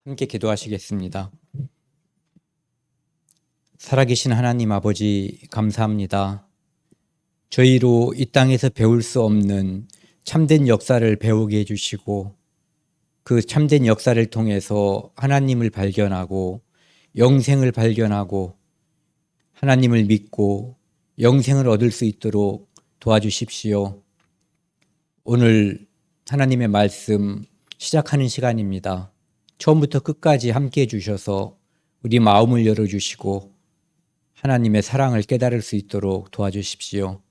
함께 기도하시겠습니다. 살아계신 하나님 아버지 감사합니다. 저희로 이 땅에서 배울 수 없는 참된 역사를 배우게 해주시고 그 참된 역사를 통해서 하나님을 발견하고 영생을 발견하고 하나님을 믿고 영생을 얻을 수 있도록 도와주십시오. 오늘 하나님의 말씀 시작하는 시간입니다. 처음부터 끝까지 함께해 주셔서 우리 마음을 열어주시고 하나님의 사랑을 깨달을 수 있도록 도와주십시오.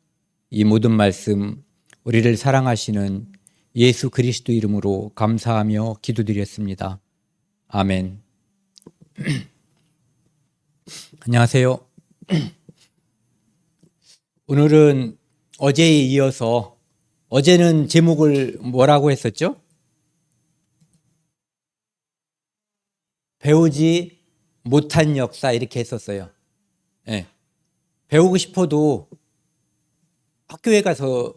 이 모든 말씀 우리를 사랑하시는 예수 그리스도 이름으로 감사하며 기도드렸습니다. 아멘. 안녕하세요. 오늘은 어제에 이어서 어제는 제목을 뭐라고 했었죠? 배우지 못한 역사 이렇게 했었어요. 네. 배우고 싶어도 학교에 가서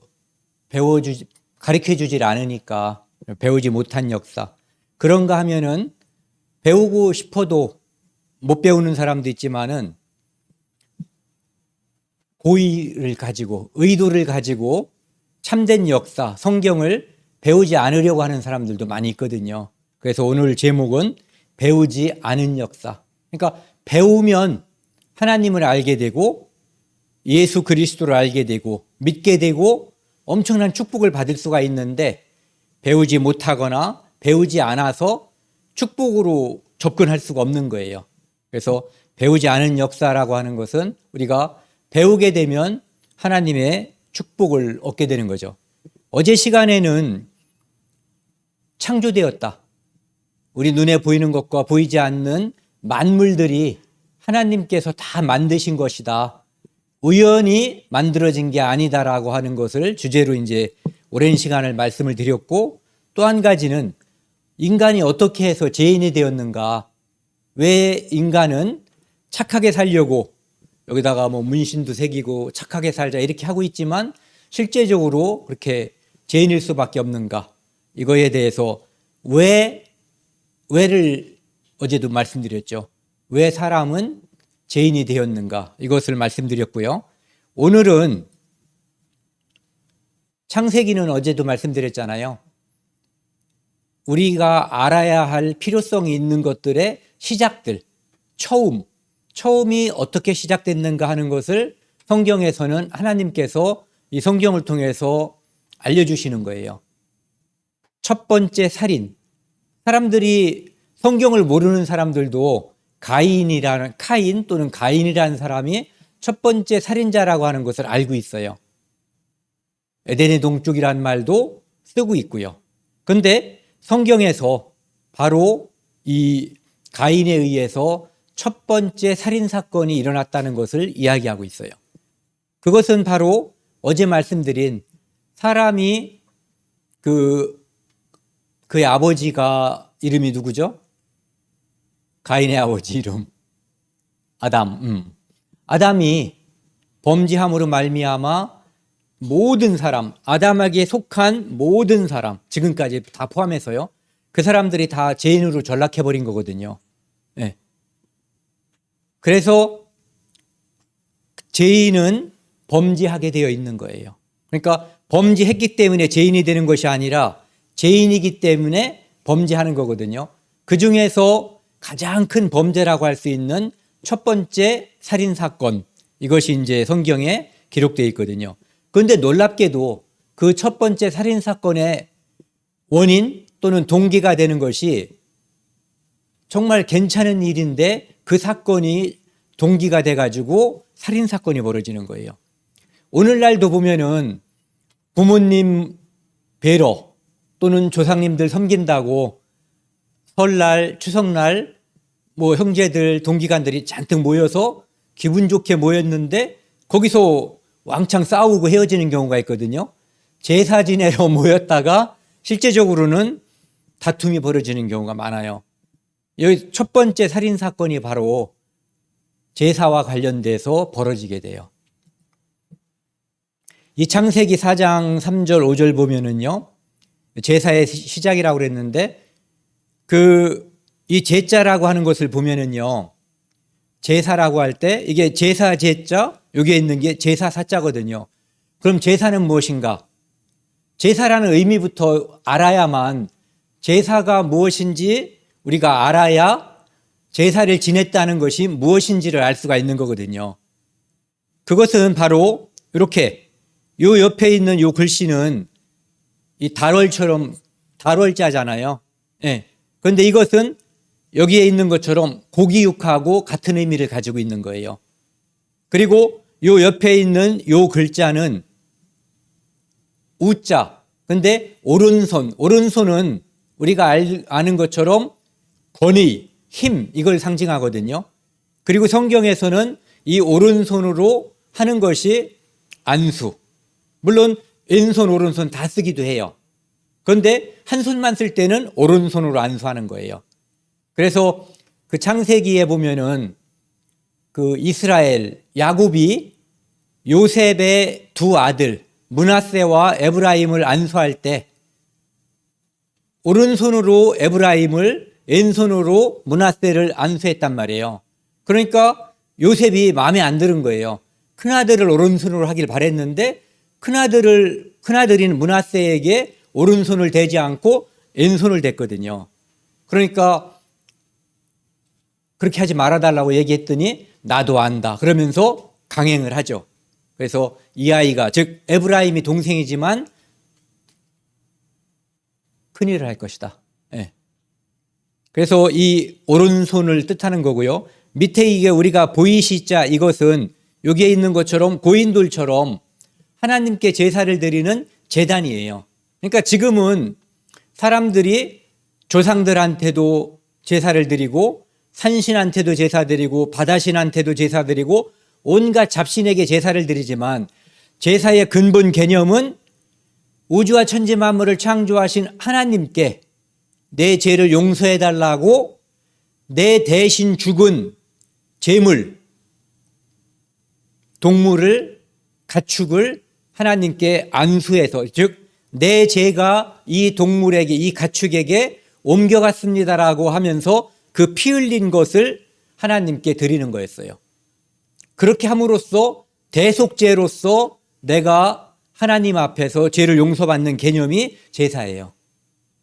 가르쳐주질 않으니까 배우지 못한 역사. 그런가 하면은 배우고 싶어도 못 배우는 사람도 있지만은 고의를 가지고 의도를 가지고 참된 역사, 성경을 배우지 않으려고 하는 사람들도 많이 있거든요. 그래서 오늘 제목은 배우지 않은 역사. 그러니까 배우면 하나님을 알게 되고 예수 그리스도를 알게 되고 믿게 되고 엄청난 축복을 받을 수가 있는데 배우지 못하거나 배우지 않아서 축복으로 접근할 수가 없는 거예요. 그래서 배우지 않은 역사라고 하는 것은 우리가 배우게 되면 하나님의 축복을 얻게 되는 거죠. 어제 시간에는 창조되었다. 우리 눈에 보이는 것과 보이지 않는 만물들이 하나님께서 다 만드신 것이다. 우연히 만들어진 게 아니다라고 하는 것을 주제로 이제 오랜 시간을 말씀을 드렸고, 또 한 가지는 인간이 어떻게 해서 죄인이 되었는가, 왜 인간은 착하게 살려고 여기다가 뭐 문신도 새기고 착하게 살자 이렇게 하고 있지만 실제적으로 그렇게 죄인일 수밖에 없는가, 이거에 대해서 왜를 어제도 말씀드렸죠. 왜 사람은 죄인이 되었는가, 이것을 말씀드렸고요. 오늘은 창세기는 어제도 말씀드렸잖아요. 우리가 알아야 할 필요성이 있는 것들의 시작들, 처음이 어떻게 시작됐는가 하는 것을 성경에서는 하나님께서 이 성경을 통해서 알려주시는 거예요. 첫 번째 살인. 사람들이 성경을 모르는 사람들도 카인 또는 가인이라는 사람이 첫 번째 살인자라고 하는 것을 알고 있어요. 에덴의 동쪽이라는 말도 쓰고 있고요. 그런데 성경에서 바로 이 가인에 의해서 첫 번째 살인 사건이 일어났다는 것을 이야기하고 있어요. 그것은 바로 어제 말씀드린 사람이 그의 아버지가 이름이 누구죠? 가인의 아버지 이름 아담이 범죄함으로 말미암아 모든 사람, 아담에게 속한 모든 사람, 지금까지 다 포함해서요, 그 사람들이 다 죄인으로 전락해버린 거거든요. 네. 그래서 죄인은 범죄하게 되어 있는 거예요. 그러니까 범죄했기 때문에 죄인이 되는 것이 아니라 죄인이기 때문에 범죄하는 거거든요. 그 중에서 가장 큰 범죄라고 할 수 있는 첫 번째 살인사건, 이것이 이제 성경에 기록되어 있거든요. 그런데 놀랍게도 그 첫 번째 살인사건의 원인 또는 동기가 되는 것이 정말 괜찮은 일인데 그 사건이 동기가 돼가지고 살인사건이 벌어지는 거예요. 오늘날도 보면은 부모님 뵈러 또는 조상님들 섬긴다고 설날, 추석날 뭐 형제들, 동기간들이 잔뜩 모여서 기분 좋게 모였는데 거기서 왕창 싸우고 헤어지는 경우가 있거든요. 제사 지내러 모였다가 실제적으로는 다툼이 벌어지는 경우가 많아요. 여기 첫 번째 살인사건이 바로 제사와 관련돼서 벌어지게 돼요. 이 창세기 4장 3절 5절 보면은요, 제사의 시작이라고 그랬는데 그 이 제자라고 하는 것을 보면은요, 제사라고 할 때 이게 제사 제자, 여기에 있는 게 제사 사자거든요. 그럼 제사는 무엇인가? 제사라는 의미부터 알아야만 제사가 무엇인지 우리가 알아야 제사를 지냈다는 것이 무엇인지를 알 수가 있는 거거든요. 그것은 바로 이렇게 요 옆에 있는 요 글씨는 이 달월처럼 달월자잖아요. 예. 그런데 이것은 여기에 있는 것처럼 고기육하고 같은 의미를 가지고 있는 거예요. 그리고 요 옆에 있는 요 글자는 우자. 근데 오른손은 우리가 아는 것처럼 권위, 힘, 이걸 상징하거든요. 그리고 성경에서는 이 오른손으로 하는 것이 안수. 물론 왼손, 오른손 다 쓰기도 해요. 그런데 한 손만 쓸 때는 오른손으로 안수하는 거예요. 그래서 그 창세기에 보면은 그 이스라엘 야곱이 요셉의 두 아들 므낫세와 에브라임을 안수할 때 오른손으로 에브라임을 왼손으로 므낫세를 안수했단 말이에요. 그러니까 요셉이 마음에 안 드는 거예요. 큰아들을 오른손으로 하길 바랬는데 큰아들인 므낫세에게 오른손을 대지 않고 왼손을 댔거든요. 그러니까 그렇게 하지 말아달라고 얘기했더니 나도 안다 그러면서 강행을 하죠. 그래서 이 아이가, 즉 에브라임이 동생이지만 큰일을 할 것이다. 네. 그래서 이 오른손을 뜻하는 거고요. 밑에 이게 우리가 보이시자, 이것은 여기에 있는 것처럼 고인돌처럼 하나님께 제사를 드리는 제단이에요. 그러니까 지금은 사람들이 조상들한테도 제사를 드리고 산신한테도 제사 드리고 바다신한테도 제사 드리고 온갖 잡신에게 제사를 드리지만 제사의 근본 개념은 우주와 천지 만물을 창조하신 하나님께 내 죄를 용서해 달라고 내 대신 죽은 제물, 동물을, 가축을 하나님께 안수해서, 즉 내 죄가 이 동물에게, 이 가축에게 옮겨갔습니다라고 하면서 그 피 흘린 것을 하나님께 드리는 거였어요. 그렇게 함으로써 대속죄로서 내가 하나님 앞에서 죄를 용서받는 개념이 제사예요.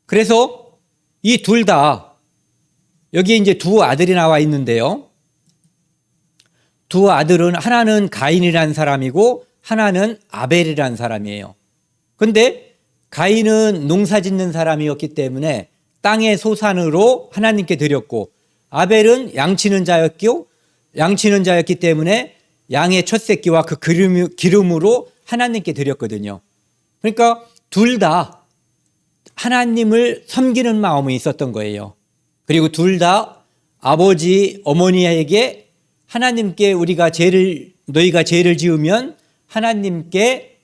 그래서 이 둘 다, 여기 이제 두 아들이 나와 있는데요. 두 아들은 하나는 가인이라는 사람이고 하나는 아벨이라는 사람이에요. 그런데 가인은 농사 짓는 사람이었기 때문에 땅의 소산으로 하나님께 드렸고, 아벨은 양치는 자였기 때문에 양의 첫 새끼와 그 기름으로 하나님께 드렸거든요. 그러니까 둘 다 하나님을 섬기는 마음이 있었던 거예요. 그리고 둘 다 아버지, 어머니에게 하나님께 너희가 죄를 지으면 하나님께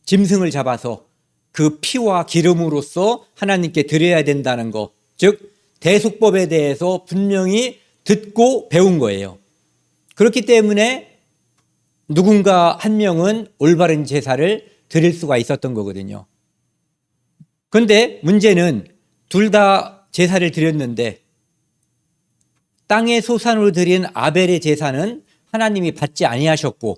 짐승을 잡아서 그 피와 기름으로써 하나님께 드려야 된다는 것, 즉 대속법에 대해서 분명히 듣고 배운 거예요. 그렇기 때문에 누군가 한 명은 올바른 제사를 드릴 수가 있었던 거거든요. 그런데 문제는 둘 다 제사를 드렸는데 땅의 소산으로 드린 아벨의 제사는 하나님이 받지 아니하셨고,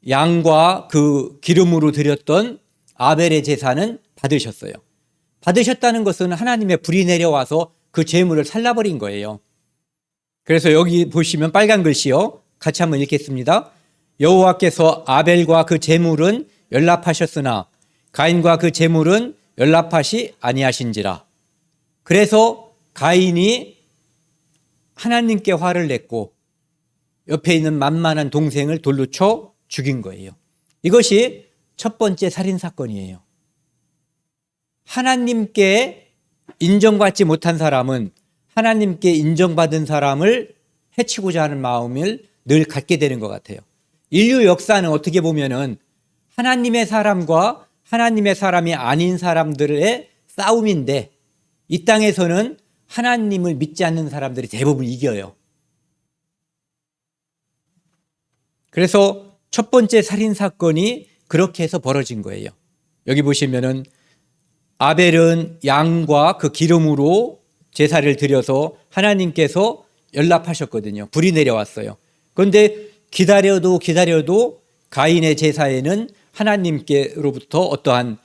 양과 그 기름으로 드렸던 아벨의 제사는 받으셨어요. 받으셨다는 것은 하나님의 불이 내려와서 그 제물을 살라버린 거예요. 그래서 여기 보시면 빨간 글씨요. 같이 한번 읽겠습니다. 여호와께서 아벨과 그 제물은 연락하셨으나 가인과 그 제물은 연락하시 아니하신지라. 그래서 가인이 하나님께 화를 냈고 옆에 있는 만만한 동생을 돌로 쳐 죽인 거예요. 이것이 첫 번째 살인사건이에요. 하나님께 인정받지 못한 사람은 하나님께 인정받은 사람을 해치고자 하는 마음을 늘 갖게 되는 것 같아요. 인류 역사는 어떻게 보면은 하나님의 사람과 하나님의 사람이 아닌 사람들의 싸움인데, 이 땅에서는 하나님을 믿지 않는 사람들이 대부분 이겨요. 그래서 첫 번째 살인사건이 그렇게 해서 벌어진 거예요. 여기 보시면은 아벨은 양과 그 기름으로 제사를 드려서 하나님께서 연락하셨거든요. 불이 내려왔어요. 그런데 기다려도 가인의 제사에는 하나님께로부터 어떠한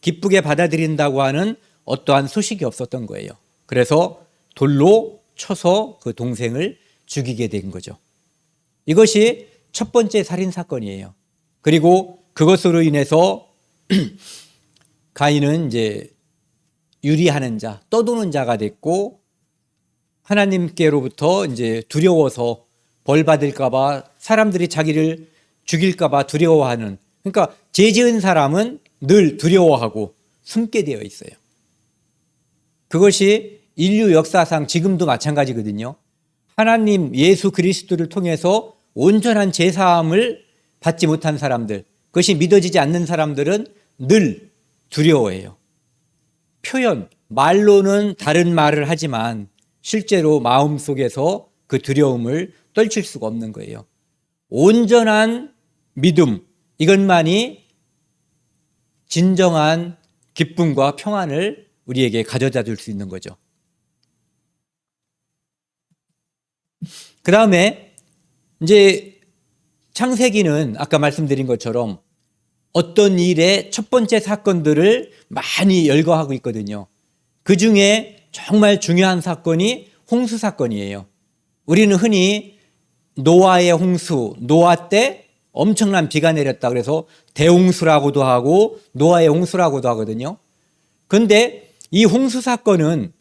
기쁘게 받아들인다고 하는 어떠한 소식이 없었던 거예요. 그래서 돌로 쳐서 그 동생을 죽이게 된 거죠. 이것이 첫 번째 살인 사건이에요. 그리고 그것으로 인해서 가인은 이제 유리하는 자, 떠도는 자가 됐고 하나님께로부터 이제 두려워서 벌 받을까봐, 사람들이 자기를 죽일까봐 두려워하는, 그러니까 죄 지은 사람은 늘 두려워하고 숨게 되어 있어요. 그것이 인류 역사상 지금도 마찬가지거든요. 하나님 예수 그리스도를 통해서 온전한 제사함을 받지 못한 사람들, 그것이 믿어지지 않는 사람들은 늘 두려워해요. 말로는 다른 말을 하지만 실제로 마음속에서 그 두려움을 떨칠 수가 없는 거예요. 온전한 믿음, 이것만이 진정한 기쁨과 평안을 우리에게 가져다 줄 수 있는 거죠. 그 다음에 이제 창세기는 아까 말씀드린 것처럼 어떤 일의 첫 번째 사건들을 많이 열거하고 있거든요. 그 중에 정말 중요한 사건이 홍수 사건이에요. 우리는 흔히 노아의 홍수, 노아 때 엄청난 비가 내렸다 그래서 대홍수라고도 하고 노아의 홍수라고도 하거든요. 그런데 이 홍수 사건은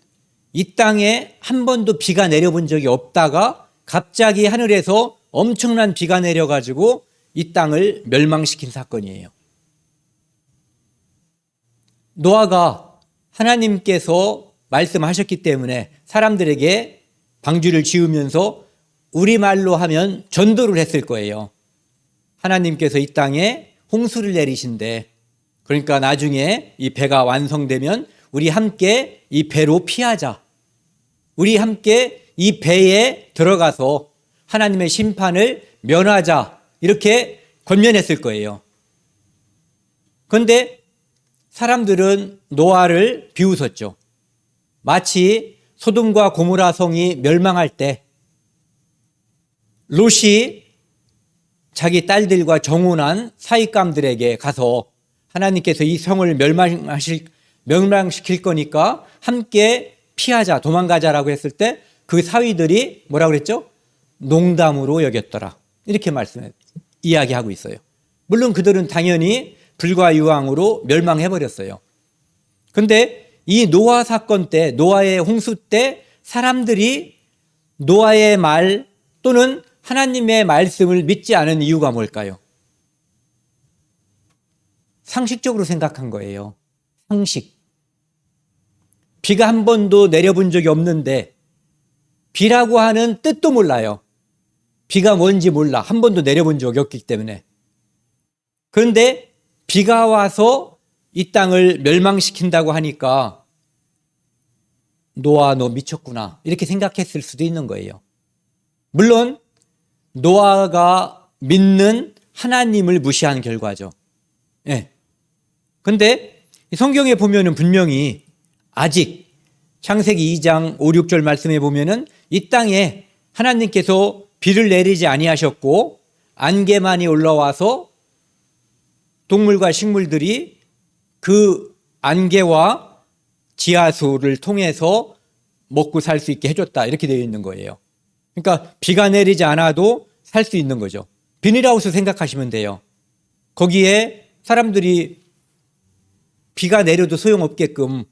이 땅에 한 번도 비가 내려본 적이 없다가 갑자기 하늘에서 엄청난 비가 내려가지고 이 땅을 멸망시킨 사건이에요. 노아가 하나님께서 말씀하셨기 때문에 사람들에게 방주를 지으면서 우리말로 하면 전도를 했을 거예요. 하나님께서 이 땅에 홍수를 내리신대. 그러니까 나중에 이 배가 완성되면 우리 함께 이 배로 피하자. 우리 함께 이 배에 들어가서 하나님의 심판을 면하자. 이렇게 권면했을 거예요. 그런데 사람들은 노아를 비웃었죠. 마치 소돔과 고모라 성이 멸망할 때 롯이 자기 딸들과 정혼한 사익감들에게 가서 하나님께서 이 성을 멸망시킬 거니까 함께 피하자, 도망가자라고 했을 때 그 사위들이 뭐라고 그랬죠? 농담으로 여겼더라. 이렇게 이야기하고 있어요. 물론 그들은 당연히 불과 유황으로 멸망해버렸어요. 그런데 이 노아 사건 때, 노아의 홍수 때 사람들이 노아의 말 또는 하나님의 말씀을 믿지 않은 이유가 뭘까요? 상식적으로 생각한 거예요. 상식. 비가 한 번도 내려본 적이 없는데 비라고 하는 뜻도 몰라요. 비가 뭔지 몰라. 한 번도 내려본 적이 없기 때문에. 그런데 비가 와서 이 땅을 멸망시킨다고 하니까 노아 너 미쳤구나 이렇게 생각했을 수도 있는 거예요. 물론 노아가 믿는 하나님을 무시한 결과죠. 예. 근데 성경에 보면은 분명히 아직 창세기 2장 5, 6절 말씀에 보면은 이 땅에 하나님께서 비를 내리지 아니하셨고 안개만이 올라와서 동물과 식물들이 그 안개와 지하수를 통해서 먹고 살 수 있게 해줬다 이렇게 되어 있는 거예요. 그러니까 비가 내리지 않아도 살 수 있는 거죠. 비닐하우스 생각하시면 돼요. 거기에 사람들이 비가 내려도 소용없게끔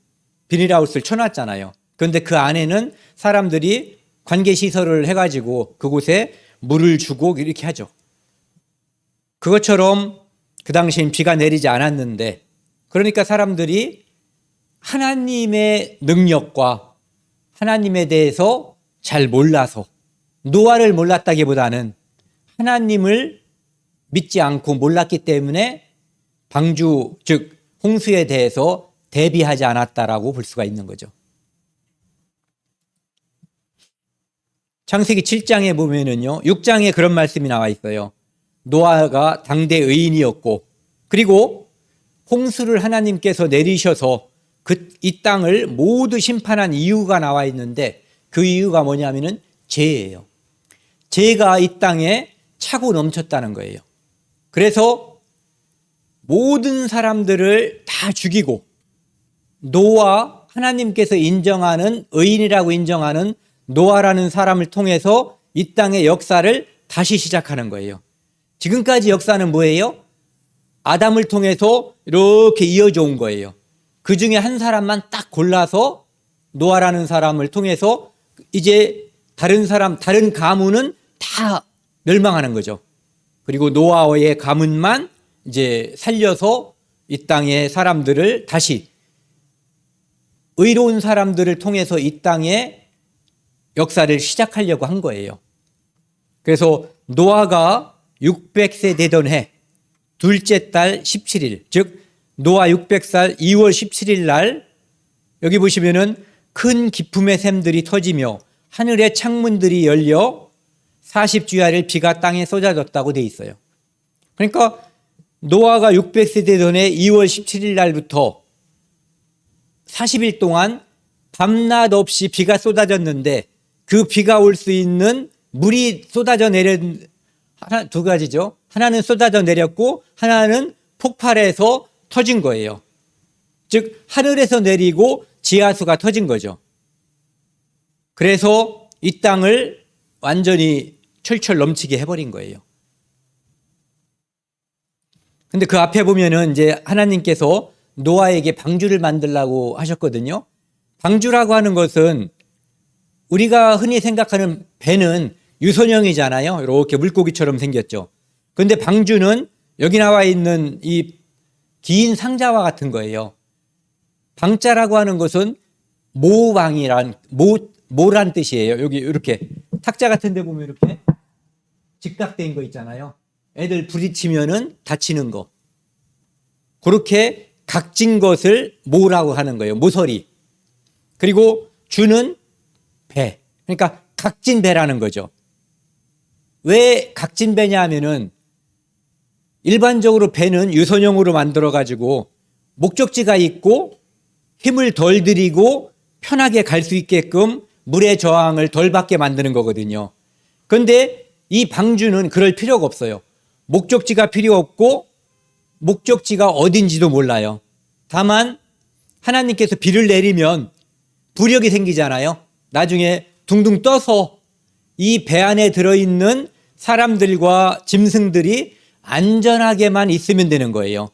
비닐하우스를 쳐놨잖아요. 그런데 그 안에는 사람들이 관계시설을 해가지고 그곳에 물을 주고 이렇게 하죠. 그것처럼 그 당시엔 비가 내리지 않았는데 그러니까 사람들이 하나님의 능력과 하나님에 대해서 잘 몰라서 노아를 몰랐다기보다는 하나님을 믿지 않고 몰랐기 때문에 방주 즉 홍수에 대해서 대비하지 않았다라고 볼 수가 있는 거죠. 창세기 7장에 보면은요, 6장에 그런 말씀이 나와 있어요. 노아가 당대 의인이었고, 그리고 홍수를 하나님께서 내리셔서 이 땅을 모두 심판한 이유가 나와 있는데 그 이유가 뭐냐면은 죄예요. 죄가 이 땅에 차고 넘쳤다는 거예요. 그래서 모든 사람들을 다 죽이고 노아, 하나님께서 인정하는 의인이라고 인정하는 노아라는 사람을 통해서 이 땅의 역사를 다시 시작하는 거예요. 지금까지 역사는 뭐예요? 아담을 통해서 이렇게 이어져 온 거예요. 그 중에 한 사람만 딱 골라서 노아라는 사람을 통해서 이제 다른 사람, 다른 가문은 다 멸망하는 거죠. 그리고 노아의 가문만 이제 살려서 이 땅의 사람들을 다시 의로운 사람들을 통해서 이 땅의 역사를 시작하려고 한 거예요. 그래서 노아가 600세 되던 해 둘째 달 17일, 즉 노아 600살 2월 17일 날 여기 보시면은 큰 기품의 샘들이 터지며 하늘의 창문들이 열려 40주야를 비가 땅에 쏟아졌다고 돼 있어요. 그러니까 노아가 600세 되던 해 2월 17일 날부터 40일 동안 밤낮 없이 비가 쏟아졌는데 그 비가 올 수 있는 물이 쏟아져 내린 두 가지죠. 하나는 쏟아져 내렸고 하나는 폭발해서 터진 거예요. 즉 하늘에서 내리고 지하수가 터진 거죠. 그래서 이 땅을 완전히 철철 넘치게 해버린 거예요. 근데 그 앞에 보면은 이제 하나님께서 노아에게 방주를 만들라고 하셨거든요. 방주라고 하는 것은 우리가 흔히 생각하는 배는 유선형이잖아요. 이렇게 물고기처럼 생겼죠. 그런데 방주는 여기 나와 있는 이 긴 상자와 같은 거예요. 방자라고 하는 것은 모란 뜻이에요. 여기 이렇게 탁자 같은 데 보면 이렇게 직각된 거 있잖아요. 애들 부딪히면은 다치는 거. 그렇게 각진 것을 모라고 하는 거예요. 모서리. 그리고 주는 배. 그러니까 각진 배라는 거죠. 왜 각진 배냐 하면은 일반적으로 배는 유선형으로 만들어 가지고 목적지가 있고 힘을 덜 들이고 편하게 갈 수 있게끔 물의 저항을 덜 받게 만드는 거거든요. 그런데 이 방주는 그럴 필요가 없어요. 목적지가 필요 없고 목적지가 어딘지도 몰라요. 다만 하나님께서 비를 내리면 부력이 생기잖아요. 나중에 둥둥 떠서 이 배 안에 들어있는 사람들과 짐승들이 안전하게만 있으면 되는 거예요.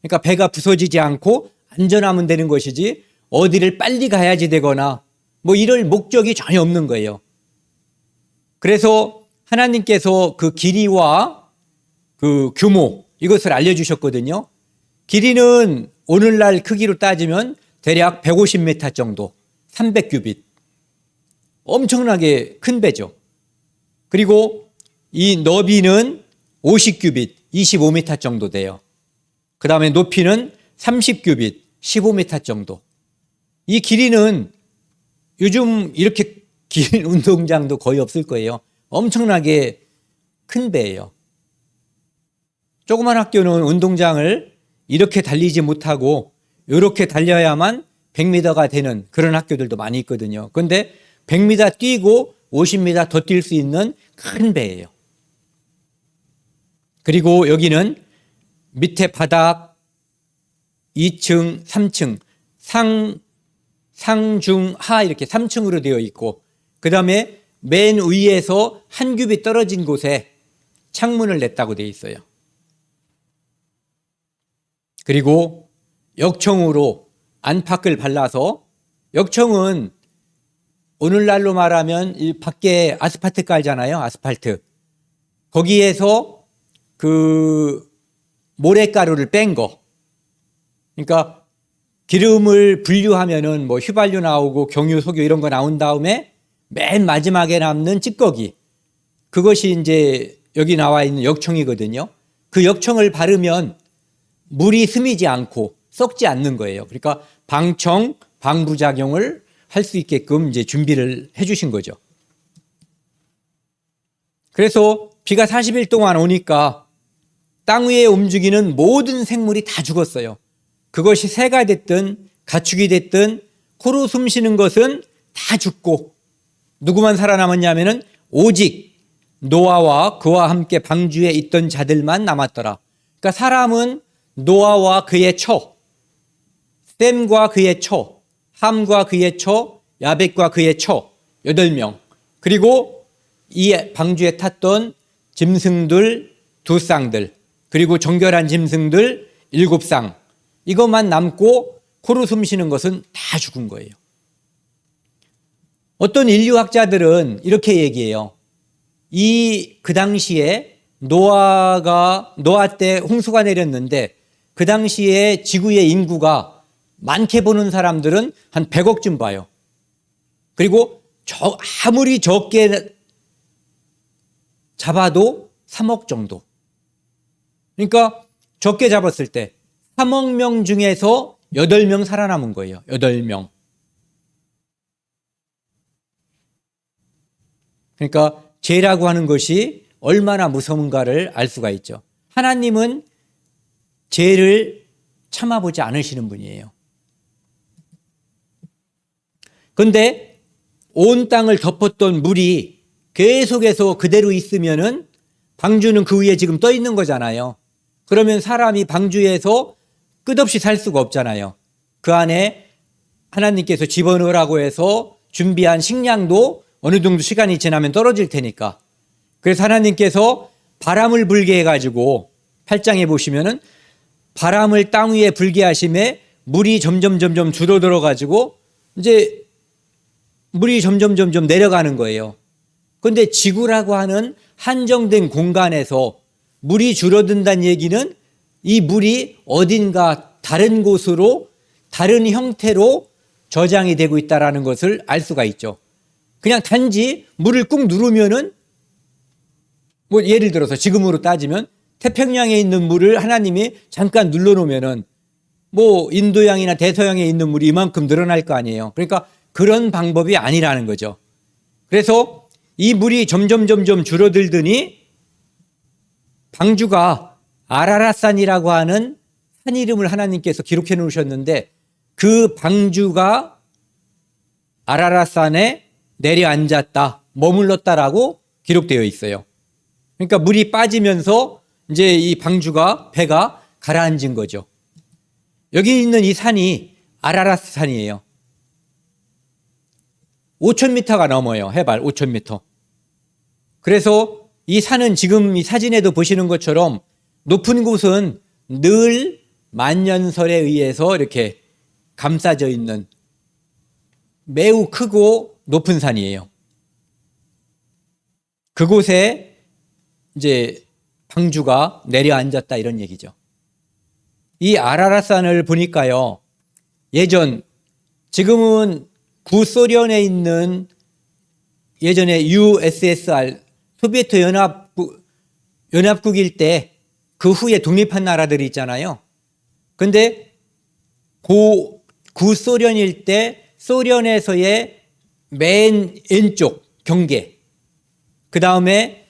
그러니까 배가 부서지지 않고 안전하면 되는 것이지 어디를 빨리 가야지 되거나 뭐 이럴 목적이 전혀 없는 거예요. 그래서 하나님께서 그 길이와 그 규모 이것을 알려주셨거든요. 길이는 오늘날 크기로 따지면 대략 150m 정도, 300규빗. 엄청나게 큰 배죠. 그리고 이 너비는 50규빗, 25m 정도 돼요. 그 다음에 높이는 30규빗, 15m 정도. 이 길이는 요즘 이렇게 긴 운동장도 거의 없을 거예요. 엄청나게 큰 배예요. 조그만 학교는 운동장을 이렇게 달리지 못하고 이렇게 달려야만 100m가 되는 그런 학교들도 많이 있거든요. 그런데 100m 뛰고 50m 더 뛸 수 있는 큰 배예요. 그리고 여기는 밑에 바닥 2층, 3층, 상, 중, 하 이렇게 3층으로 되어 있고 그 다음에 맨 위에서 한 규빗 떨어진 곳에 창문을 냈다고 되어 있어요. 그리고 역청으로 안팎을 발라서 역청은 오늘날로 말하면 이 밖에 아스팔트 깔잖아요. 아스팔트. 거기에서 그 모래가루를 뺀 거. 그러니까 기름을 분류하면은 뭐 휘발유 나오고 경유, 석유 이런 거 나온 다음에 맨 마지막에 남는 찌꺼기. 그것이 이제 여기 나와 있는 역청이거든요. 그 역청을 바르면 물이 스미지 않고 썩지 않는 거예요. 그러니까 방청, 방부작용을 할 수 있게끔 이제 준비를 해 주신 거죠. 그래서 비가 40일 동안 오니까 땅 위에 움직이는 모든 생물이 다 죽었어요. 그것이 새가 됐든 가축이 됐든 코로 숨쉬는 것은 다 죽고 누구만 살아남았냐면은 오직 노아와 그와 함께 방주에 있던 자들만 남았더라. 그러니까 사람은 노아와 그의 처, 셈과 그의 처, 함과 그의 처, 야벳과 그의 처 8명, 그리고 이 방주에 탔던 짐승들 2쌍들, 그리고 정결한 짐승들 7쌍, 이것만 남고 코로 숨쉬는 것은 다 죽은 거예요. 어떤 인류학자들은 이렇게 얘기해요. 그 당시에 노아 때 홍수가 내렸는데 그 당시에 지구의 인구가 많게 보는 사람들은 한 100억쯤 봐요. 그리고 아무리 적게 잡아도 3억 정도. 그러니까 적게 잡았을 때 3억 명 중에서 8명 살아남은 거예요. 8명. 그러니까 죄라고 하는 것이 얼마나 무서운가를 알 수가 있죠. 하나님은 죄를 참아보지 않으시는 분이에요. 그런데 온 땅을 덮었던 물이 계속해서 그대로 있으면은 방주는 그 위에 지금 떠 있는 거잖아요. 그러면 사람이 방주에서 끝없이 살 수가 없잖아요. 그 안에 하나님께서 집어넣으라고 해서 준비한 식량도 어느 정도 시간이 지나면 떨어질 테니까. 그래서 하나님께서 바람을 불게 해가지고 8장에 보시면은 바람을 땅 위에 불게 하심에 물이 점점 줄어들어 가지고 이제 물이 점점 내려가는 거예요. 그런데 지구라고 하는 한정된 공간에서 물이 줄어든다는 얘기는 이 물이 어딘가 다른 곳으로 다른 형태로 저장이 되고 있다는 것을 알 수가 있죠. 그냥 단지 물을 꾹 누르면은 뭐 예를 들어서 지금으로 따지면 태평양에 있는 물을 하나님이 잠깐 눌러놓으면은 뭐 인도양이나 대서양에 있는 물이 이만큼 늘어날 거 아니에요. 그러니까 그런 방법이 아니라는 거죠. 그래서 이 물이 점점 줄어들더니 방주가 아라랏산이라고 하는 산 이름을 하나님께서 기록해 놓으셨는데 그 방주가 아라랏산에 내려앉았다, 머물렀다라고 기록되어 있어요. 그러니까 물이 빠지면서 이제 이 방주가 배가 가라앉은 거죠. 여기 있는 이 산이 아라랏산이에요. 5,000m가 넘어요. 해발 5,000m. 그래서 이 산은 지금 이 사진에도 보시는 것처럼 높은 곳은 늘 만년설에 의해서 이렇게 감싸져 있는 매우 크고 높은 산이에요. 그곳에 이제 방주가 내려앉았다 이런 얘기죠. 이 아라랏산을 보니까요, 지금은 구소련에 있는 예전에 USSR 소비에트 연합국일 때 그 후에 독립한 나라들이 있잖아요. 근데 구소련일 때 소련에서의 맨 왼쪽 경계, 그 다음에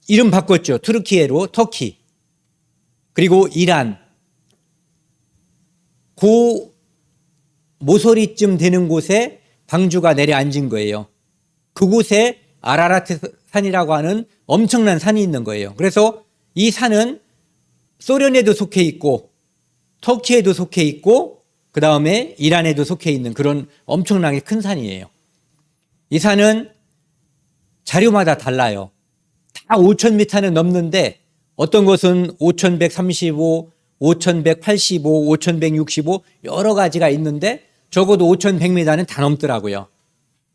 이름 바꿨죠. 투르키예로 터키, 그리고 이란, 그 모서리쯤 되는 곳에 방주가 내려앉은 거예요. 그곳에 아라랏 산이라고 하는 엄청난 산이 있는 거예요. 그래서 이 산은 소련에도 속해 있고 터키에도 속해 있고 그 다음에 이란에도 속해 있는 그런 엄청나게 큰 산이에요. 이 산은 자료마다 달라요. 다 5,000m는 넘는데 어떤 것은 5,135, 5,185, 5,165 여러 가지가 있는데 적어도 5,100m는 다 넘더라고요.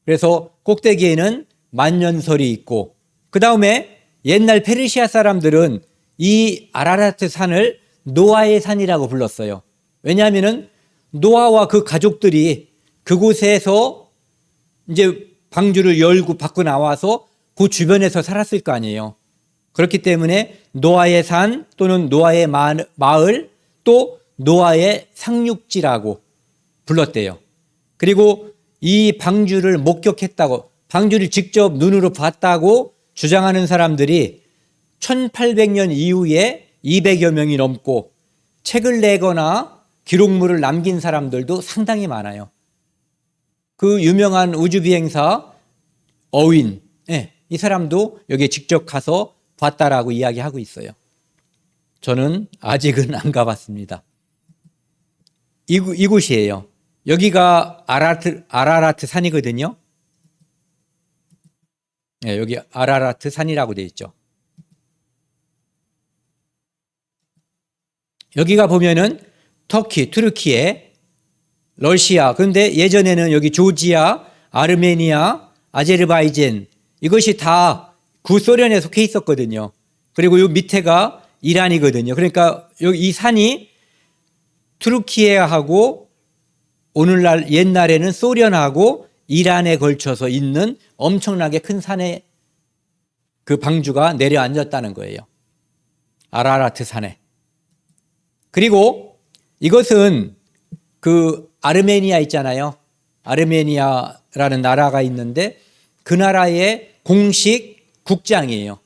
그래서 꼭대기에는 만년설이 있고 그 다음에 옛날 페르시아 사람들은 이 아라랏 산을 노아의 산이라고 불렀어요. 왜냐하면은 노아와 그 가족들이 그곳에서 이제 방주를 열고 밖으로 나와서 그 주변에서 살았을 거 아니에요. 그렇기 때문에 노아의 산 또는 노아의 마을 또 노아의 상륙지라고 불렀대요. 그리고 이 방주를 목격했다고, 방주를 직접 눈으로 봤다고 주장하는 사람들이 1800년 이후에 200여 명이 넘고 책을 내거나 기록물을 남긴 사람들도 상당히 많아요. 그 유명한 우주비행사 어윈, 이 사람도 여기에 직접 가서 봤다라고 이야기하고 있어요. 저는 아직은 안 가봤습니다. 이곳이에요. 여기가 아라라트 산이거든요. 여기 아라라트 산이라고 되어 있죠. 여기가 보면은 터키, 투르키에, 러시아, 그런데 예전에는 여기 조지아, 아르메니아, 아제르바이잔, 이것이 다 구소련에 속해 있었거든요. 그리고 이 밑에가 이란이거든요. 그러니까 이 산이 투르키예하고 오늘날 옛날에는 소련하고 이란에 걸쳐서 있는 엄청나게 큰 산에 그 방주가 내려앉았다는 거예요. 아라라트 산에. 그리고 이것은 그 아르메니아 있잖아요. 아르메니아라는 나라가 있는데 그 나라의 공식 국장이에요.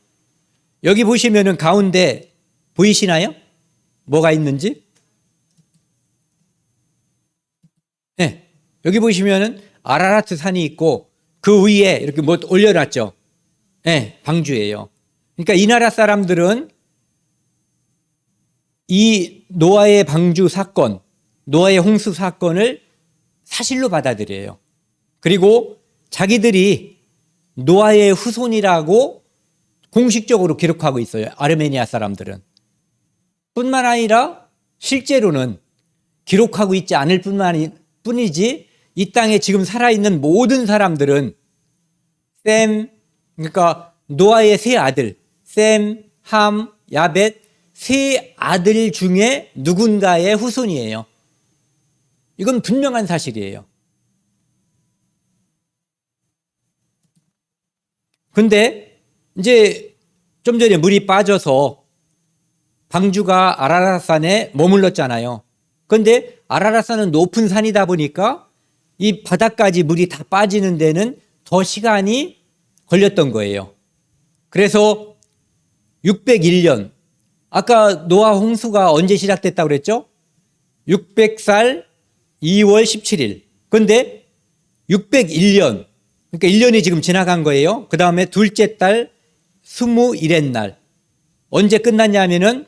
여기 보시면은 가운데 보이시나요? 뭐가 있는지? 네. 여기 보시면은 아라라트 산이 있고 그 위에 이렇게 뭐 올려놨죠. 네, 방주예요. 그러니까 이 나라 사람들은 이 노아의 방주 사건, 노아의 홍수 사건을 사실로 받아들여요. 그리고 자기들이 노아의 후손이라고 공식적으로 기록하고 있어요. 아르메니아 사람들은. 뿐만 아니라 실제로는 기록하고 있지 않을 뿐이지 이 땅에 지금 살아있는 모든 사람들은 그러니까 노아의 세 아들, 셈, 함, 야벳 세 아들 중에 누군가의 후손이에요. 이건 분명한 사실이에요. 근데 이제 좀 전에 물이 빠져서 방주가 아라라산에 머물렀잖아요. 그런데 아라라산은 높은 산이다 보니까 이 바닥까지 물이 다 빠지는 데는 더 시간이 걸렸던 거예요. 그래서 601년, 아까 노아 홍수가 언제 시작됐다고 그랬죠? 600살 2월 17일. 그런데 601년, 그러니까 1년이 지금 지나간 거예요. 그 다음에 둘째 달 21의 날. 언제 끝났냐면은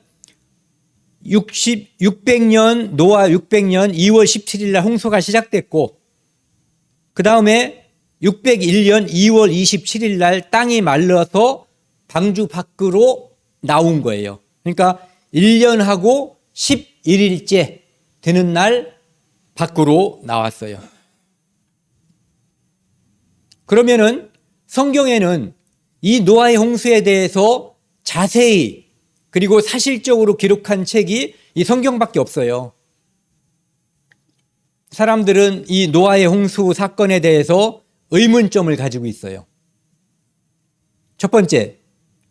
600년, 노아 600년 2월 17일 날 홍수가 시작됐고, 그 다음에 601년 2월 27일 날 땅이 말라서 방주 밖으로 나온 거예요. 그러니까 1년하고 11일째 되는 날 밖으로 나왔어요. 그러면은 성경에는 이 노아의 홍수에 대해서 자세히 그리고 사실적으로 기록한 책이 이 성경밖에 없어요. 사람들은 이 노아의 홍수 사건에 대해서 의문점을 가지고 있어요. 첫 번째,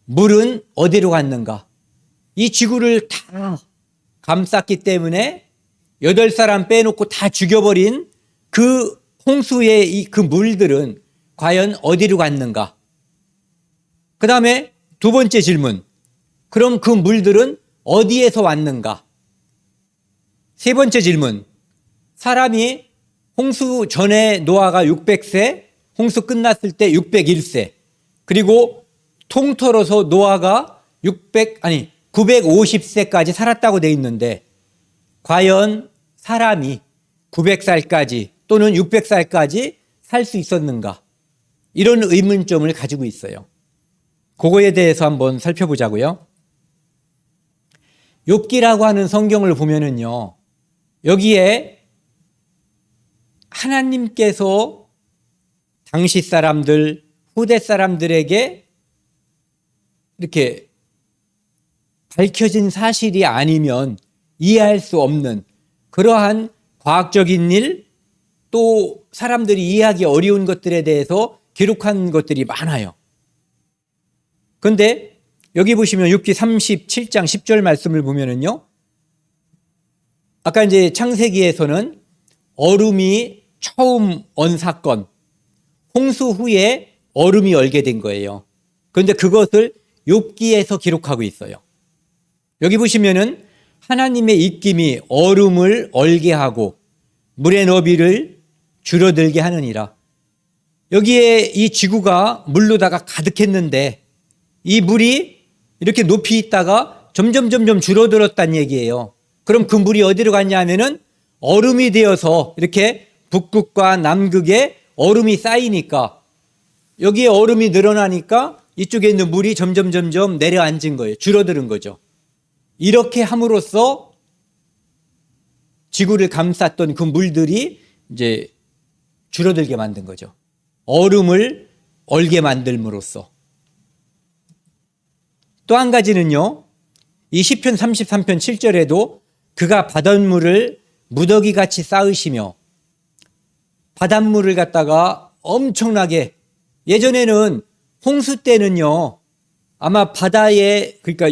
물은 어디로 갔는가? 이 지구를 다 감쌌기 때문에 8사람 빼놓고 다 죽여버린 그 홍수의 그 물들은 과연 어디로 갔는가? 그 다음에 두 번째 질문, 그럼 그 물들은 어디에서 왔는가? 세 번째 질문, 사람이 홍수 전에 노아가 600세, 홍수 끝났을 때 601세, 그리고 통틀어서 노아가 950세까지 살았다고 돼 있는데 과연 사람이 900살까지 또는 600살까지 살 수 있었는가? 이런 의문점을 가지고 있어요. 그거에 대해서 한번 살펴보자고요. 욥기라고 하는 성경을 보면은요, 여기에 하나님께서 당시 사람들, 후대 사람들에게 이렇게 밝혀진 사실이 아니면 이해할 수 없는 그러한 과학적인 일, 또 사람들이 이해하기 어려운 것들에 대해서 기록한 것들이 많아요. 그런데 여기 보시면 욥기 37장 10절 말씀을 보면은요, 아까 이제 창세기에서는 얼음이 처음 언 사건, 홍수 후에 얼음이 얼게 된 거예요. 그런데 그것을 욥기에서 기록하고 있어요. 여기 보시면은 하나님의 입김이 얼음을 얼게 하고 물의 너비를 줄어들게 하느니라. 여기에 이 지구가 물로다가 가득했는데 이 물이 이렇게 높이 있다가 점점 줄어들었다는 얘기예요. 그럼 그 물이 어디로 갔냐 하면은 얼음이 되어서 이렇게 북극과 남극에 얼음이 쌓이니까 여기에 얼음이 늘어나니까 이쪽에 있는 물이 점점 내려앉은 거예요. 줄어드는 거죠. 이렇게 함으로써 지구를 감쌌던 그 물들이 이제 줄어들게 만든 거죠. 얼음을 얼게 만들므로써. 또 한 가지는요. 이 시편 33편 7절에도 그가 바닷물을 무더기같이 쌓으시며 바닷물을 갖다가 엄청나게 예전에는 홍수 때는요. 아마 바다에 그러니까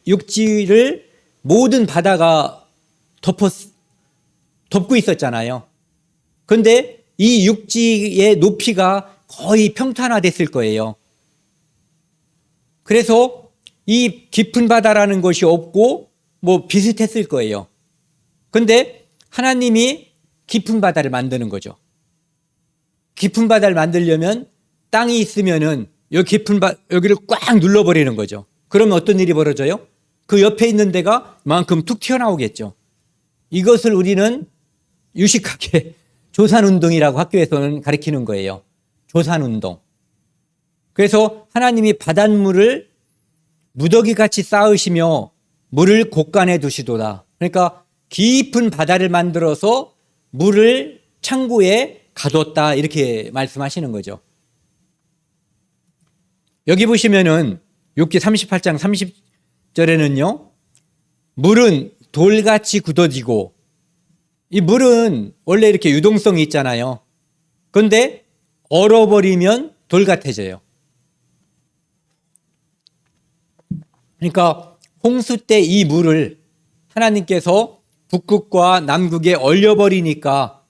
육지를 모든 바다가 덮고 있었잖아요. 그런데 이 육지의 높이가 거의 평탄화됐을 거예요. 그래서 이 깊은 바다라는 것이 없고 뭐 비슷했을 거예요. 그런데 하나님이 깊은 바다를 만드는 거죠. 깊은 바다를 만들려면 땅이 있으면은 여기 여기를 꽉 눌러버리는 거죠. 그러면 어떤 일이 벌어져요? 그 옆에 있는 데가 만큼 툭 튀어나오겠죠. 이것을 우리는 유식하게 조산운동이라고 학교에서는 가르치는 거예요. 조산운동. 그래서 하나님이 바닷물을 무더기같이 쌓으시며 물을 곳간에 두시도다. 그러니까 깊은 바다를 만들어서 물을 창고에 가뒀다 이렇게 말씀하시는 거죠. 여기 보시면은 욥기 38장 30절에는요. 물은 돌같이 굳어지고 이 물은 원래 이렇게 유동성이 있잖아요. 그런데 얼어버리면 돌 같아져요. 그러니까 홍수 때 이 물을 하나님께서 북극과 남극에 얼려버리니까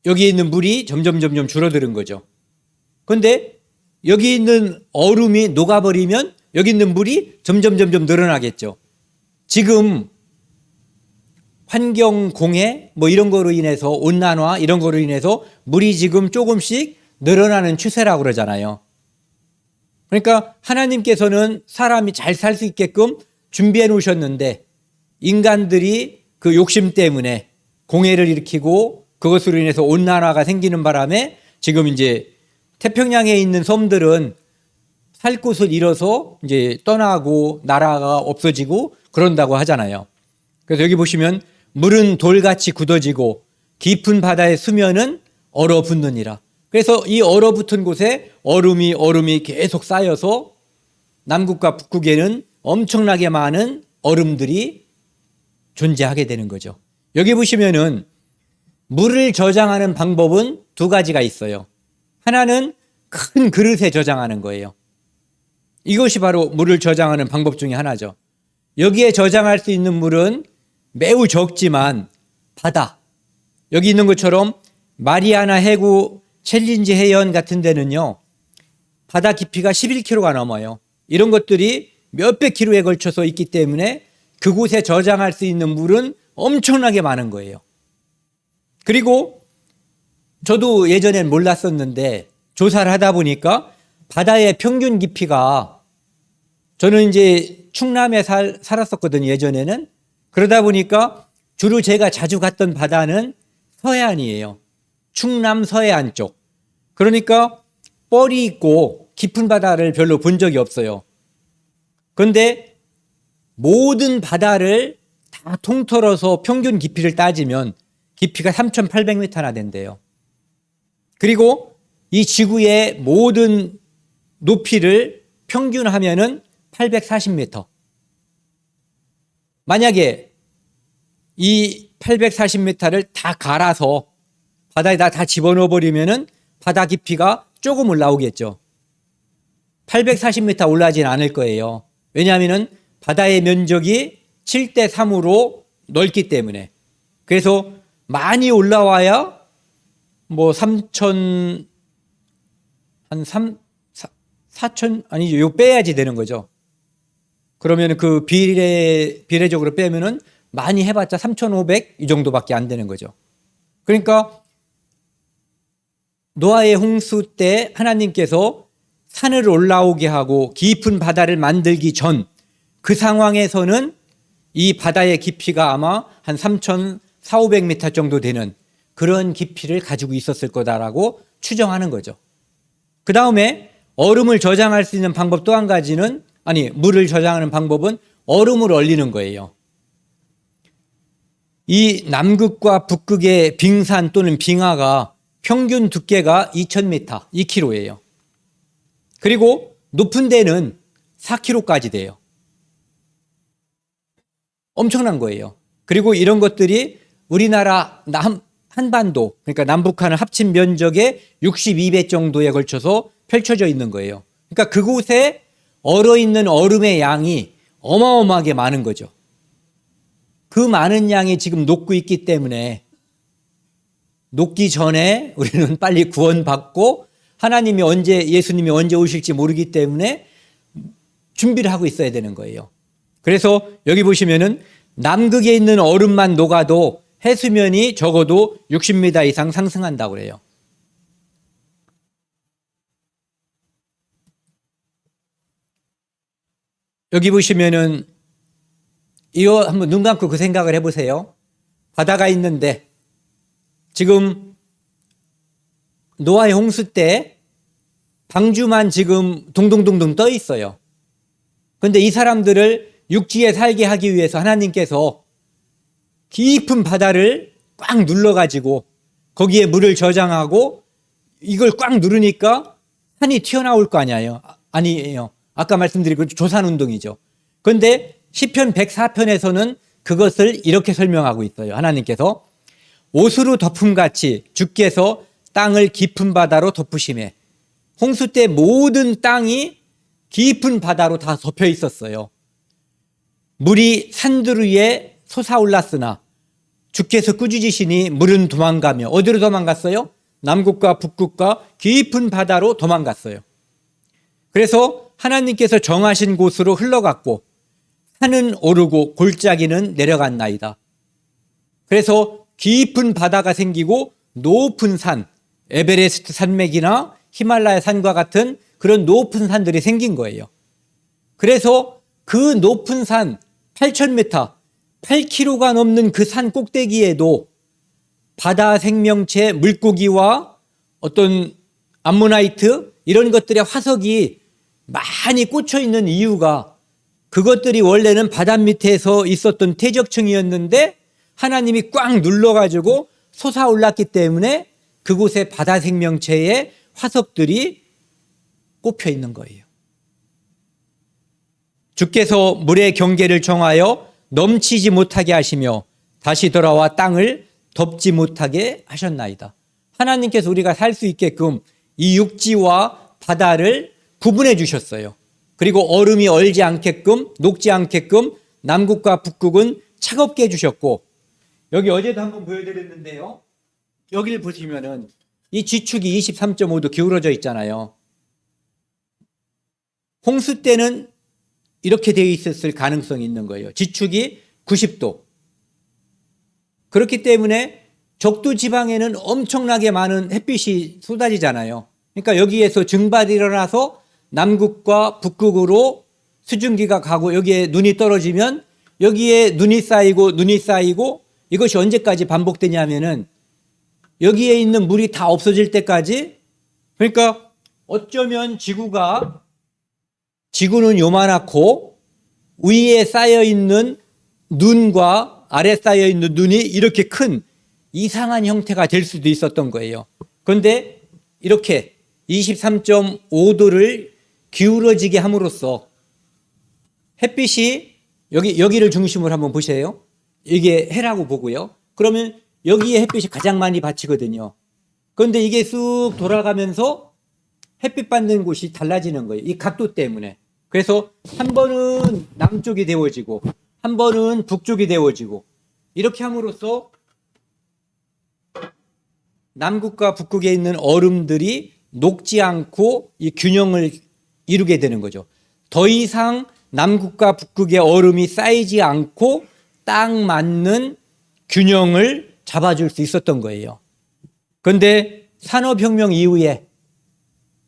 여기 있는 물이 점점 줄어드는 거죠. 그런데 여기 있는 얼음이 녹아버리면 여기 있는 물이 점점 늘어나겠죠. 지금 환경공해 뭐 이런 거로 인해서 온난화 이런 거로 인해서 물이 지금 조금씩 늘어나는 추세라고 그러잖아요. 그러니까 하나님께서는 사람이 잘 살 수 있게끔 준비해 놓으셨는데 인간들이 그 욕심 때문에 공해를 일으키고 그것으로 인해서 온난화가 생기는 바람에 지금 이제 태평양에 있는 섬들은 살 곳을 잃어서 이제 떠나고 나라가 없어지고 그런다고 하잖아요. 그래서 여기 보시면 물은 돌같이 굳어지고 깊은 바다의 수면은 얼어붙느니라. 그래서 이 얼어붙은 곳에 얼음이 계속 쌓여서 남극과 북극에는 엄청나게 많은 얼음들이 존재하게 되는 거죠. 여기 보시면은 물을 저장하는 방법은 두 가지가 있어요. 하나는 큰 그릇에 저장하는 거예요. 이것이 바로 물을 저장하는 방법 중에 하나죠. 여기에 저장할 수 있는 물은 매우 적지만 바다, 여기 있는 것처럼 마리아나 해구 챌린지 해연 같은 데는요. 바다 깊이가 11km가 넘어요. 이런 것들이 몇백 킬로에 걸쳐서 있기 때문에 그곳에 저장할 수 있는 물은 엄청나게 많은 거예요. 그리고 저도 예전엔 몰랐었는데 조사를 하다 보니까 바다의 평균 깊이가 저는 이제 충남에 살았었거든요. 예전에는. 그러다 보니까 주로 제가 자주 갔던 바다는 서해안이에요. 충남 서해안 쪽. 그러니까 뻘이 있고 깊은 바다를 별로 본 적이 없어요. 그런데 모든 바다를 다 통틀어서 평균 깊이를 따지면 깊이가 3,800m나 된대요. 그리고 이 지구의 모든 높이를 평균하면은 840m. 만약에 이 840m를 다 갈아서 바다에다 다 집어넣어 버리면은 바다 깊이가 조금 올라오겠죠. 840m 올라가진 않을 거예요. 왜냐하면은 바다의 면적이 7대3으로 넓기 때문에. 그래서 많이 올라와야 뭐 4천 아니죠. 요 빼야지 되는 거죠. 그러면 그 비례적으로 빼면은 많이 해봤자 3,500 이 정도밖에 안 되는 거죠. 그러니까 노아의 홍수 때 하나님께서 산을 올라오게 하고 깊은 바다를 만들기 전 그 상황에서는 이 바다의 깊이가 아마 한 3,400-500m 정도 되는 그런 깊이를 가지고 있었을 거다라고 추정하는 거죠. 그 다음에 얼음을 저장할 수 있는 방법 또 한 가지는, 물을 저장하는 방법은 얼음을 얼리는 거예요. 이 남극과 북극의 빙산 또는 빙하가 평균 두께가 2,000m, 2km예요. 그리고 높은 데는 4km까지 돼요. 엄청난 거예요. 그리고 이런 것들이 우리나라 한반도, 그러니까 남북한을 합친 면적의 62배 정도에 걸쳐서 펼쳐져 있는 거예요. 그러니까 그곳에 얼어있는 얼음의 양이 어마어마하게 많은 거죠. 그 많은 양이 지금 녹고 있기 때문에 녹기 전에 우리는 빨리 구원받고 예수님이 언제 오실지 모르기 때문에 준비를 하고 있어야 되는 거예요. 그래서 여기 보시면은 남극에 있는 얼음만 녹아도 해수면이 적어도 60m 이상 상승한다고 그래요. 여기 보시면은 이거 한번 눈 감고 그 생각을 해보세요. 바다가 있는데 지금 노아의 홍수 때 방주만 지금 동동동동 떠 있어요. 그런데 이 사람들을 육지에 살게 하기 위해서 하나님께서 깊은 바다를 꽉 눌러가지고 거기에 물을 저장하고 이걸 꽉 누르니까 산이 튀어나올 거 아니에요. 아까 말씀드린 그 조산운동이죠. 그런데 시편 104편에서는 그것을 이렇게 설명하고 있어요. 하나님께서 옷으로 덮음같이 주께서 땅을 깊은 바다로 덮으시매. 홍수 때 모든 땅이 깊은 바다로 다 덮여 있었어요. 물이 산들 위에 솟아올랐으나 주께서 꾸짖으시니 물은 도망가며, 어디로 도망갔어요? 남극과 북극과 깊은 바다로 도망갔어요. 그래서 하나님께서 정하신 곳으로 흘러갔고 산은 오르고 골짜기는 내려갔나이다. 그래서 깊은 바다가 생기고 높은 산, 에베레스트 산맥이나 히말라야 산과 같은 그런 높은 산들이 생긴 거예요. 그래서 그 높은 산 8,000m, 8km가 넘는 그 산 꼭대기에도 바다 생명체, 물고기와 어떤 암모나이트 이런 것들의 화석이 많이 꽂혀 있는 이유가, 그것들이 원래는 바다 밑에서 있었던 퇴적층이었는데 하나님이 꽉 눌러가지고 솟아올랐기 때문에 그곳에 바다 생명체의 화석들이 꼽혀 있는 거예요. 주께서 물의 경계를 정하여 넘치지 못하게 하시며 다시 돌아와 땅을 덮지 못하게 하셨나이다. 하나님께서 우리가 살 수 있게끔 이 육지와 바다를 구분해 주셨어요. 그리고 얼음이 얼지 않게끔, 녹지 않게끔 남극과 북극은 차갑게 해주셨고, 여기 어제도 한번 보여드렸는데요. 여기를 보시면은 이 지축이 23.5도 기울어져 있잖아요. 홍수 때는 이렇게 되어 있었을 가능성이 있는 거예요. 지축이 90도. 그렇기 때문에 적도 지방에는 엄청나게 많은 햇빛이 쏟아지잖아요. 그러니까 여기에서 증발이 일어나서 남극과 북극으로 수증기가 가고 여기에 눈이 떨어지면 여기에 눈이 쌓이고 이것이 언제까지 반복되냐면은 여기에 있는 물이 다 없어질 때까지. 그러니까 어쩌면 지구는 요만하고 위에 쌓여있는 눈과 아래 쌓여있는 눈이 이렇게 큰 이상한 형태가 될 수도 있었던 거예요. 그런데 이렇게 23.5도를 기울어지게 함으로써 햇빛이 여기를 중심으로 한번 보세요. 이게 해라고 보고요. 그러면 여기에 햇빛이 가장 많이 받치거든요. 그런데 이게 쑥 돌아가면서 햇빛 받는 곳이 달라지는 거예요. 이 각도 때문에. 그래서 한 번은 남쪽이 데워지고 한 번은 북쪽이 데워지고 이렇게 함으로써 남극과 북극에 있는 얼음들이 녹지 않고 이 균형을 이루게 되는 거죠. 더 이상 남극과 북극의 얼음이 쌓이지 않고 딱 맞는 균형을 잡아줄 수 있었던 거예요. 그런데 산업혁명 이후에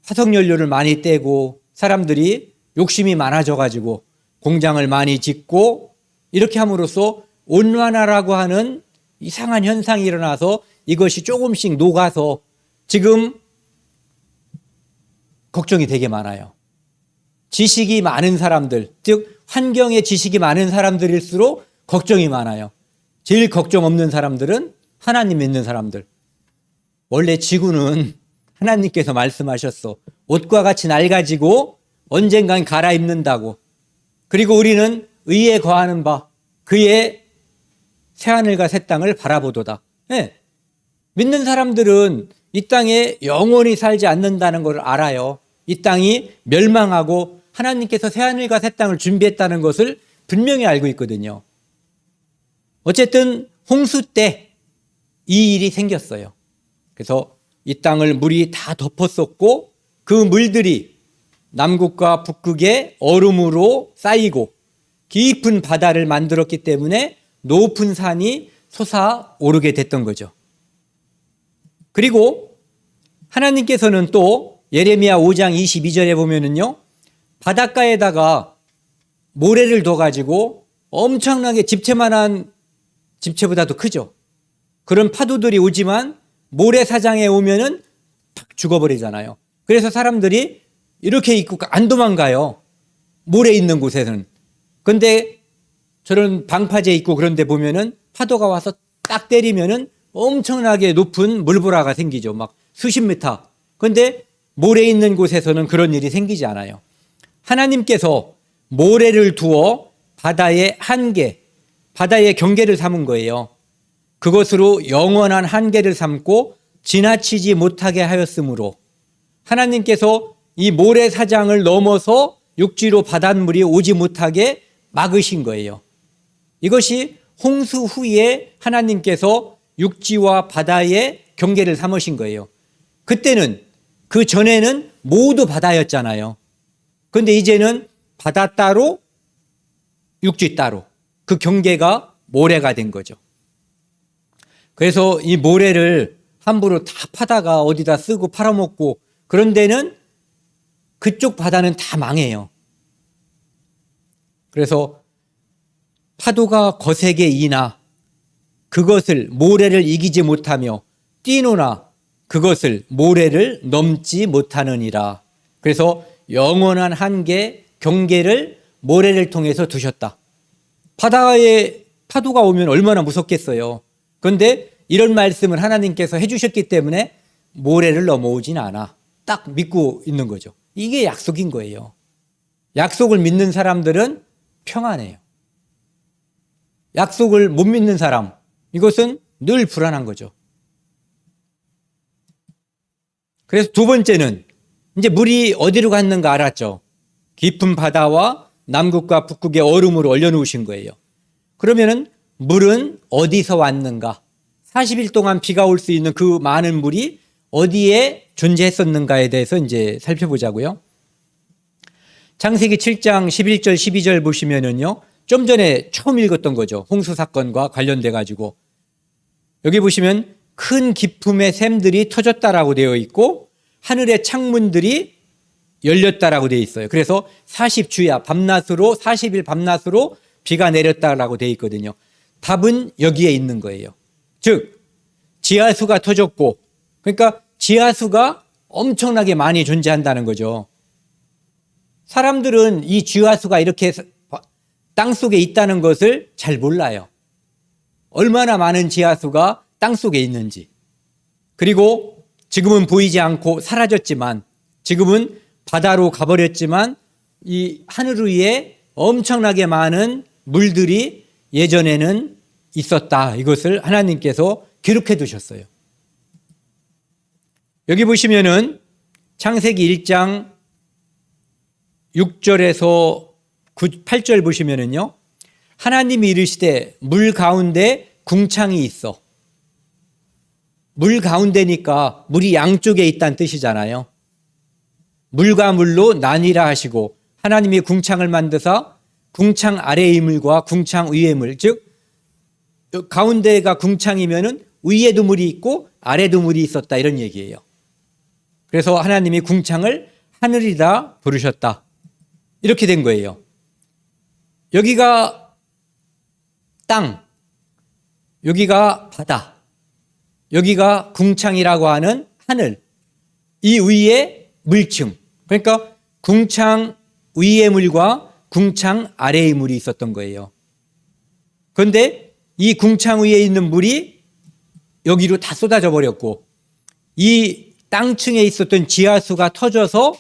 화석연료를 많이 떼고 사람들이 욕심이 많아져가지고 공장을 많이 짓고 이렇게 함으로써 온난화라고 하는 이상한 현상이 일어나서 이것이 조금씩 녹아서 지금 걱정이 되게 많아요. 지식이 많은 사람들, 즉 환경에 지식이 많은 사람들일수록 걱정이 많아요. 제일 걱정 없는 사람들은 하나님 믿는 사람들. 원래 지구는 하나님께서 말씀하셨어. 옷과 같이 낡아지고 언젠간 갈아입는다고. 그리고 우리는 의에 거하는 바 그의 새하늘과 새 땅을 바라보도다. 네. 믿는 사람들은 이 땅에 영원히 살지 않는다는 걸 알아요. 이 땅이 멸망하고 하나님께서 새하늘과 새 땅을 준비했다는 것을 분명히 알고 있거든요. 어쨌든 홍수 때 이 일이 생겼어요. 그래서 이 땅을 물이 다 덮었었고 그 물들이 남극과 북극의 얼음으로 쌓이고 깊은 바다를 만들었기 때문에 높은 산이 솟아오르게 됐던 거죠. 그리고 하나님께서는 또 예레미야 5장 22절에 보면은요, 바닷가에다가 모래를 둬가지고 엄청나게 집채만한, 집채보다도 크죠. 그런 파도들이 오지만 모래사장에 오면은 팍 죽어버리잖아요. 그래서 사람들이 이렇게 있고 안 도망가요. 모래 있는 곳에는. 근데 저런 방파제 있고 그런 데 보면은 파도가 와서 딱 때리면은 엄청나게 높은 물보라가 생기죠. 막 수십 미터. 근데 모래 있는 곳에서는 그런 일이 생기지 않아요. 하나님께서 모래를 두어 바다의 한계, 바다의 경계를 삼은 거예요. 그것으로 영원한 한계를 삼고 지나치지 못하게 하였으므로 하나님께서 이 모래사장을 넘어서 육지로 바닷물이 오지 못하게 막으신 거예요. 이것이 홍수 후에 하나님께서 육지와 바다의 경계를 삼으신 거예요. 그때는, 그 전에는 모두 바다였잖아요. 그런데 이제는 바다 따로 육지 따로 그 경계가 모래가 된 거죠. 그래서 이 모래를 함부로 다 파다가 어디다 쓰고 팔아먹고 그런 데는 그쪽 바다는 다 망해요. 그래서 파도가 거세게 이나 그것을 모래를 이기지 못하며 뛰노나 그것을 모래를 넘지 못하느니라. 그래서 영원한 한계 경계를 모래를 통해서 두셨다. 바다에 파도가 오면 얼마나 무섭겠어요. 그런데 이런 말씀을 하나님께서 해주셨기 때문에 모래를 넘어오진 않아. 딱 믿고 있는 거죠. 이게 약속인 거예요. 약속을 믿는 사람들은 평안해요. 약속을 못 믿는 사람, 이것은 늘 불안한 거죠. 그래서 두 번째는 이제 물이 어디로 갔는가 알았죠. 깊은 바다와 남극과 북극의 얼음으로 얼려놓으신 거예요. 그러면은 물은 어디서 왔는가? 40일 동안 비가 올 수 있는 그 많은 물이 어디에 존재했었는가에 대해서 이제 살펴보자고요. 창세기 7장 11절 12절 보시면은요, 좀 전에 처음 읽었던 거죠. 홍수 사건과 관련돼 가지고 여기 보시면 큰 기품의 샘들이 터졌다라고 되어 있고 하늘의 창문들이 열렸다라고 되어 있어요. 그래서 40주야 밤낮으로 40일 밤낮으로 비가 내렸다라고 되어 있거든요. 답은 여기에 있는 거예요. 즉 지하수가 터졌고, 그러니까 지하수가 엄청나게 많이 존재한다는 거죠. 사람들은 이 지하수가 이렇게 땅속에 있다는 것을 잘 몰라요. 얼마나 많은 지하수가 땅속에 있는지. 그리고 지금은 보이지 않고 사라졌지만, 지금은 바다로 가버렸지만 이 하늘 위에 엄청나게 많은 물들이 예전에는 있었다. 이것을 하나님께서 기록해 두셨어요. 여기 보시면은 창세기 1장 6절에서 8절 보시면은요, 하나님이 이르시되 물 가운데 궁창이 있어. 물 가운데니까 물이 양쪽에 있다는 뜻이잖아요. 물과 물로 나뉘라 하시고 하나님이 궁창을 만드사 궁창 아래의 물과 궁창 위의 물, 즉 가운데가 궁창이면은 위에도 물이 있고 아래도 물이 있었다 이런 얘기예요. 그래서 하나님이 궁창을 하늘이라 부르셨다. 이렇게 된 거예요. 여기가 땅, 여기가 바다, 여기가 궁창이라고 하는 하늘, 이 위에 물층. 그러니까 궁창 위의 물과 궁창 아래의 물이 있었던 거예요. 그런데 이 궁창 위에 있는 물이 여기로 다 쏟아져 버렸고 이 땅층에 있었던 지하수가 터져서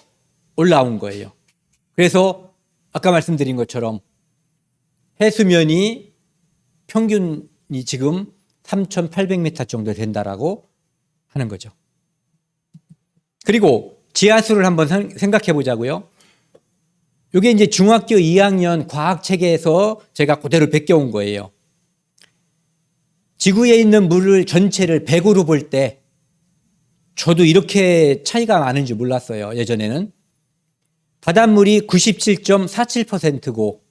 올라온 거예요. 그래서 아까 말씀드린 것처럼 해수면이 평균이 지금 3,800m 정도 된다라고 하는 거죠. 그리고 지하수를 한번 생각해 보자고요. 이게 이제 중학교 2학년 과학책에서 제가 그대로 베껴온 거예요. 지구에 있는 물을 전체를 100으로 볼 때 저도 이렇게 차이가 많은지 몰랐어요. 예전에는. 바닷물이 97.47%고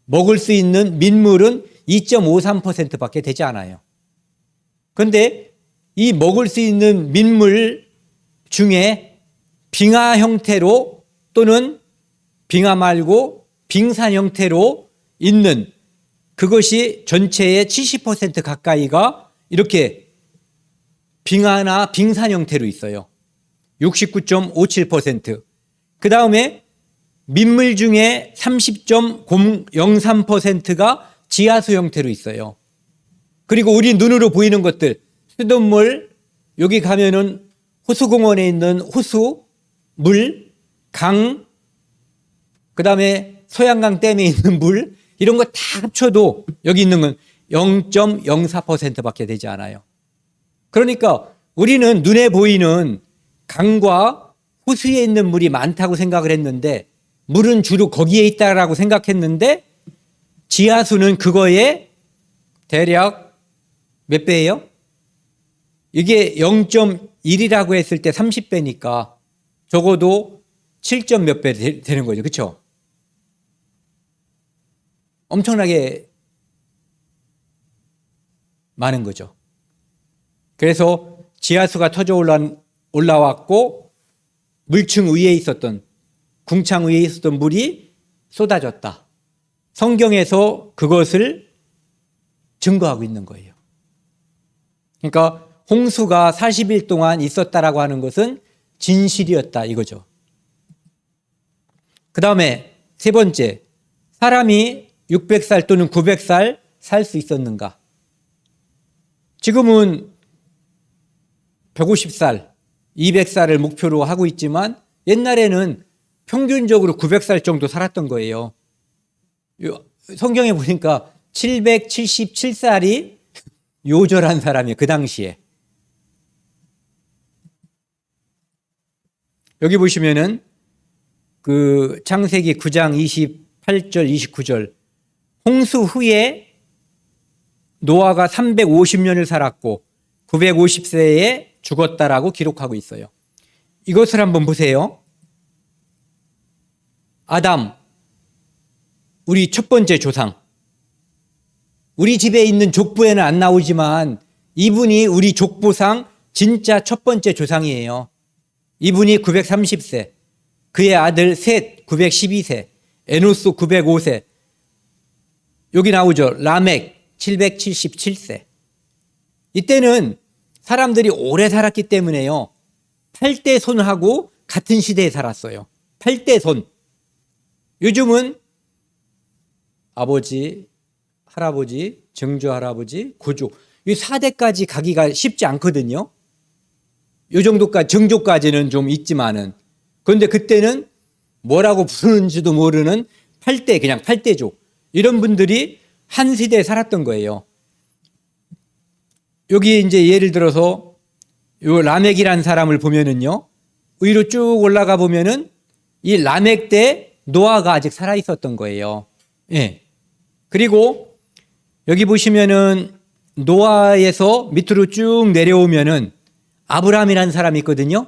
먹을 수 있는 민물은 2.53%밖에 되지 않아요. 그런데 이 먹을 수 있는 민물 중에 빙하 형태로 또는 빙하 말고 빙산 형태로 있는 그것이 전체의 70% 가까이가 이렇게 빙하나 빙산 형태로 있어요. 69.57%. 그 다음에 민물 중에 30.03%가 지하수 형태로 있어요. 그리고 우리 눈으로 보이는 것들, 수돗물, 여기 가면은 호수공원에 있는 호수, 물, 강, 그 다음에 소양강 댐에 있는 물, 이런 거 다 합쳐도 여기 있는 건 0.04%밖에 되지 않아요. 그러니까 우리는 눈에 보이는 강과 호수에 있는 물이 많다고 생각을 했는데 물은 주로 거기에 있다라고 생각했는데 지하수는 그거에 대략 몇 배예요? 이게 0.1이라고 했을 때 30배니까 적어도 7점 몇 배 되는 거죠. 그렇죠? 엄청나게 많은 거죠. 그래서 지하수가 터져 올라왔고 물층 위에 있었던 궁창 위에 있었던 물이 쏟아졌다. 성경에서 그것을 증거하고 있는 거예요. 그러니까 홍수가 40일 동안 있었다라고 하는 것은 진실이었다 이거죠. 그 다음에 세 번째, 사람이 600살 또는 900살 살 수 있었는가? 지금은 150살, 200살을 목표로 하고 있지만 옛날에는 평균적으로 900살 정도 살았던 거예요. 성경에 보니까 777살이 요절한 사람이에요. 그 당시에. 여기 보시면은 그 창세기 9장 28절 29절 홍수 후에 노아가 350년을 살았고 950세에 죽었다라고 기록하고 있어요. 이것을 한번 보세요. 아담, 우리 첫 번째 조상. 우리 집에 있는 족보에는 안 나오지만 이분이 우리 족보상 진짜 첫 번째 조상이에요. 이분이 930세, 그의 아들 셋 912세, 에노스 905세, 여기 나오죠. 라멕 777세. 이때는 사람들이 오래 살았기 때문에요. 8대 손하고 같은 시대에 살았어요. 8대 손. 요즘은 아버지, 할아버지, 증조할아버지, 고조 이 4대까지 가기가 쉽지 않거든요. 이 정도까지 증조까지는 좀 있지만은 그런데 그때는 뭐라고 부르는지도 모르는 8대 그냥 8대족 이런 분들이 한 시대에 살았던 거예요. 여기 이제 예를 들어서 요 라멕이라는 사람을 보면은요. 위로 쭉 올라가 보면은 이 라멕 때 노아가 아직 살아 있었던 거예요. 예. 그리고 여기 보시면은 노아에서 밑으로 쭉 내려오면은 아브라함이라는 사람이 있거든요.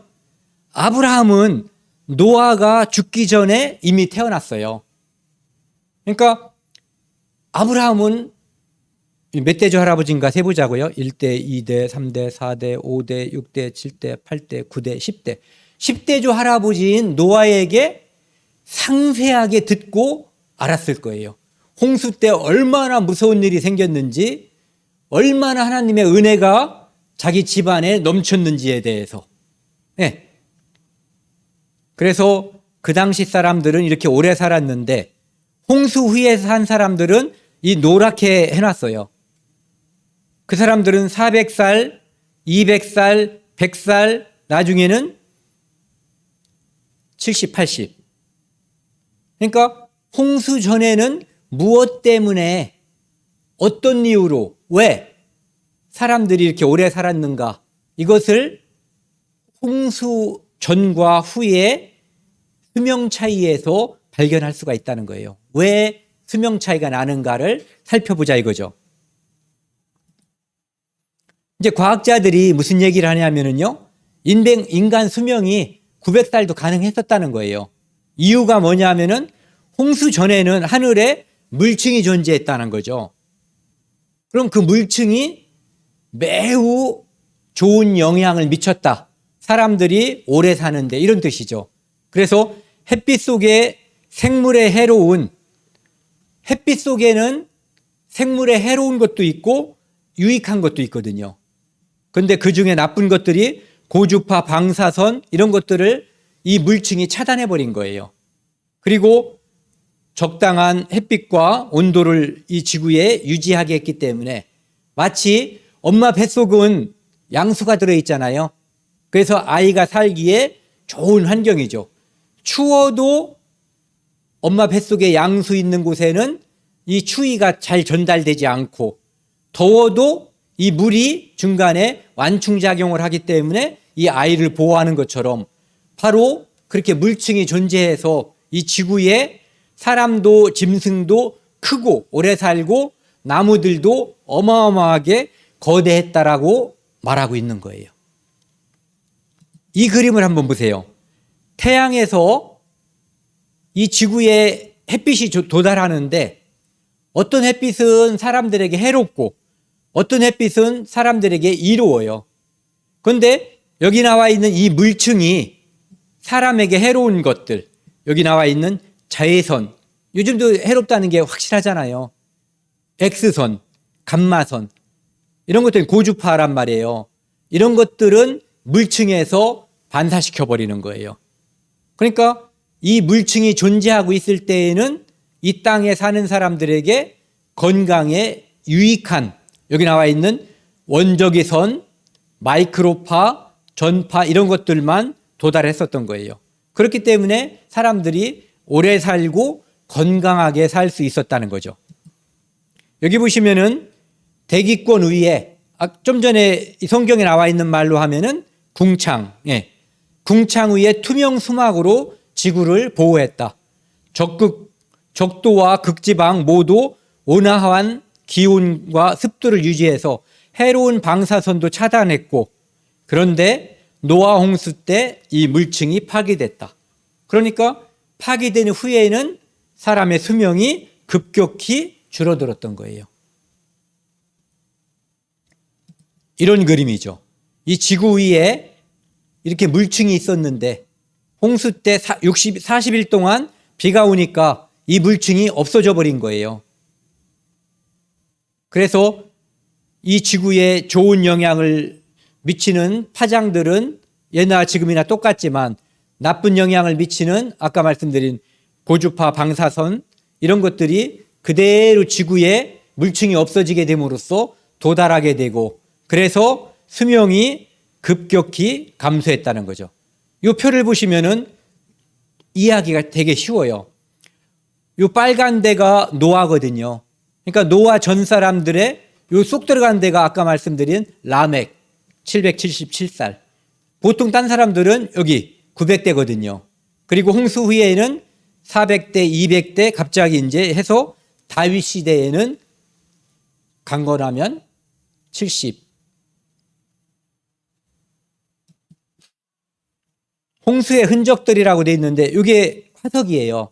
아브라함은 노아가 죽기 전에 이미 태어났어요. 그러니까 아브라함은 멧돼지 할아버지인가 세보자고요. 1대, 2대, 3대, 4대, 5대, 6대, 7대, 8대, 9대, 10대. 10대조 할아버지인 노아에게 상세하게 듣고 알았을 거예요. 홍수 때 얼마나 무서운 일이 생겼는지, 얼마나 하나님의 은혜가 자기 집안에 넘쳤는지에 대해서. 네. 그래서 그 당시 사람들은 이렇게 오래 살았는데 홍수 후에 산 사람들은 이 노랗게 해놨어요. 그 사람들은 400살, 200살, 100살, 나중에는 70, 80. 그러니까 홍수 전에는 무엇 때문에, 어떤 이유로, 왜 사람들이 이렇게 오래 살았는가, 이것을 홍수 전과 후에 수명 차이에서 발견할 수가 있다는 거예요. 왜 수명 차이가 나는가를 살펴보자 이거죠. 이제 과학자들이 무슨 얘기를 하냐면요, 인간 수명이 900살도 가능했었다는 거예요. 이유가 뭐냐면은 홍수 전에는 하늘에 물층이 존재했다는 거죠. 그럼 그 물층이 매우 좋은 영향을 미쳤다. 사람들이 오래 사는데, 이런 뜻이죠. 그래서 햇빛 속에 생물에 해로운, 햇빛 속에는 생물에 해로운 것도 있고 유익한 것도 있거든요. 그런데 그 중에 나쁜 것들이 고주파, 방사선, 이런 것들을 이 물층이 차단해 버린 거예요. 그리고 적당한 햇빛과 온도를 이 지구에 유지하게 했기 때문에 마치 엄마 뱃속은 양수가 들어있잖아요. 그래서 아이가 살기에 좋은 환경이죠. 추워도 엄마 뱃속에 양수 있는 곳에는 이 추위가 잘 전달되지 않고, 더워도 이 물이 중간에 완충작용을 하기 때문에 이 아이를 보호하는 것처럼 바로 그렇게 물층이 존재해서 이 지구에 사람도 짐승도 크고 오래 살고 나무들도 어마어마하게 거대했다라고 말하고 있는 거예요. 이 그림을 한번 보세요. 태양에서 이 지구에 햇빛이 도달하는데 어떤 햇빛은 사람들에게 해롭고 어떤 햇빛은 사람들에게 이로워요. 그런데 여기 나와 있는 이 물층이 사람에게 해로운 것들, 여기 나와 있는 자외선, 요즘도 해롭다는 게 확실하잖아요. X선, 감마선, 이런 것들은 고주파란 말이에요. 이런 것들은 물층에서 반사시켜 버리는 거예요. 그러니까 이 물층이 존재하고 있을 때에는 이 땅에 사는 사람들에게 건강에 유익한, 여기 나와 있는 원적외 선, 마이크로파, 전파, 이런 것들만 도달했었던 거예요. 그렇기 때문에 사람들이 오래 살고 건강하게 살 수 있었다는 거죠. 여기 보시면은 대기권 위에 좀 전에 성경에 나와 있는 말로 하면은 궁창, 궁창 위에 투명 수막으로 지구를 보호했다. 적도와 극지방 모두 온화한 기온과 습도를 유지해서 해로운 방사선도 차단했고, 그런데 노아 홍수 때 이 물층이 파괴됐다. 그러니까 파괴된 후에는 사람의 수명이 급격히 줄어들었던 거예요. 이런 그림이죠. 이 지구 위에 이렇게 물층이 있었는데 홍수 때 40일 동안 비가 오니까 이 물층이 없어져 버린 거예요. 그래서 이 지구에 좋은 영향을 미치는 파장들은 예나 지금이나 똑같지만 나쁜 영향을 미치는 아까 말씀드린 고주파, 방사선, 이런 것들이 그대로 지구에 물층이 없어지게 됨으로써 도달하게 되고, 그래서 수명이 급격히 감소했다는 거죠. 이 표를 보시면은 이해하기가 되게 쉬워요. 이 빨간 데가 노아거든요. 그러니까 노아 전 사람들의 요 쏙 들어간 데가 아까 말씀드린 라멕 777살. 보통 딴 사람들은 여기 900대거든요. 그리고 홍수 후에는 400대, 200대 갑자기 이제 해서 다윗 시대에는 강건하면 70. 홍수의 흔적들이라고 돼 있는데 이게 화석이에요.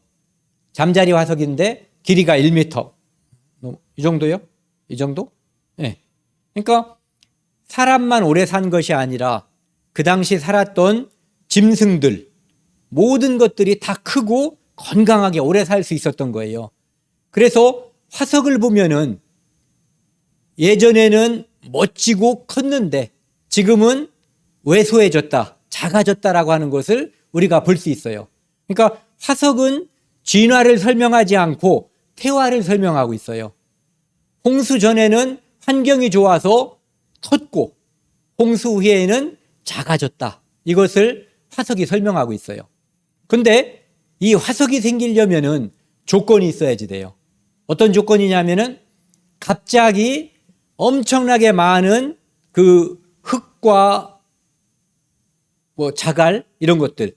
잠자리 화석인데 길이가 1m. 이 정도요? 이 정도? 네. 그러니까 사람만 오래 산 것이 아니라 그 당시 살았던 짐승들, 모든 것들이 다 크고 건강하게 오래 살 수 있었던 거예요. 그래서 화석을 보면은 예전에는 멋지고 컸는데 지금은 왜소해졌다, 작아졌다라고 하는 것을 우리가 볼 수 있어요. 그러니까 화석은 진화를 설명하지 않고 태화를 설명하고 있어요. 홍수 전에는 환경이 좋아서 컸고 홍수 후에는 작아졌다. 이것을 화석이 설명하고 있어요. 근데 이 화석이 생기려면은 조건이 있어야지 돼요. 어떤 조건이냐면은 갑자기 엄청나게 많은 그 흙과 뭐 자갈 이런 것들이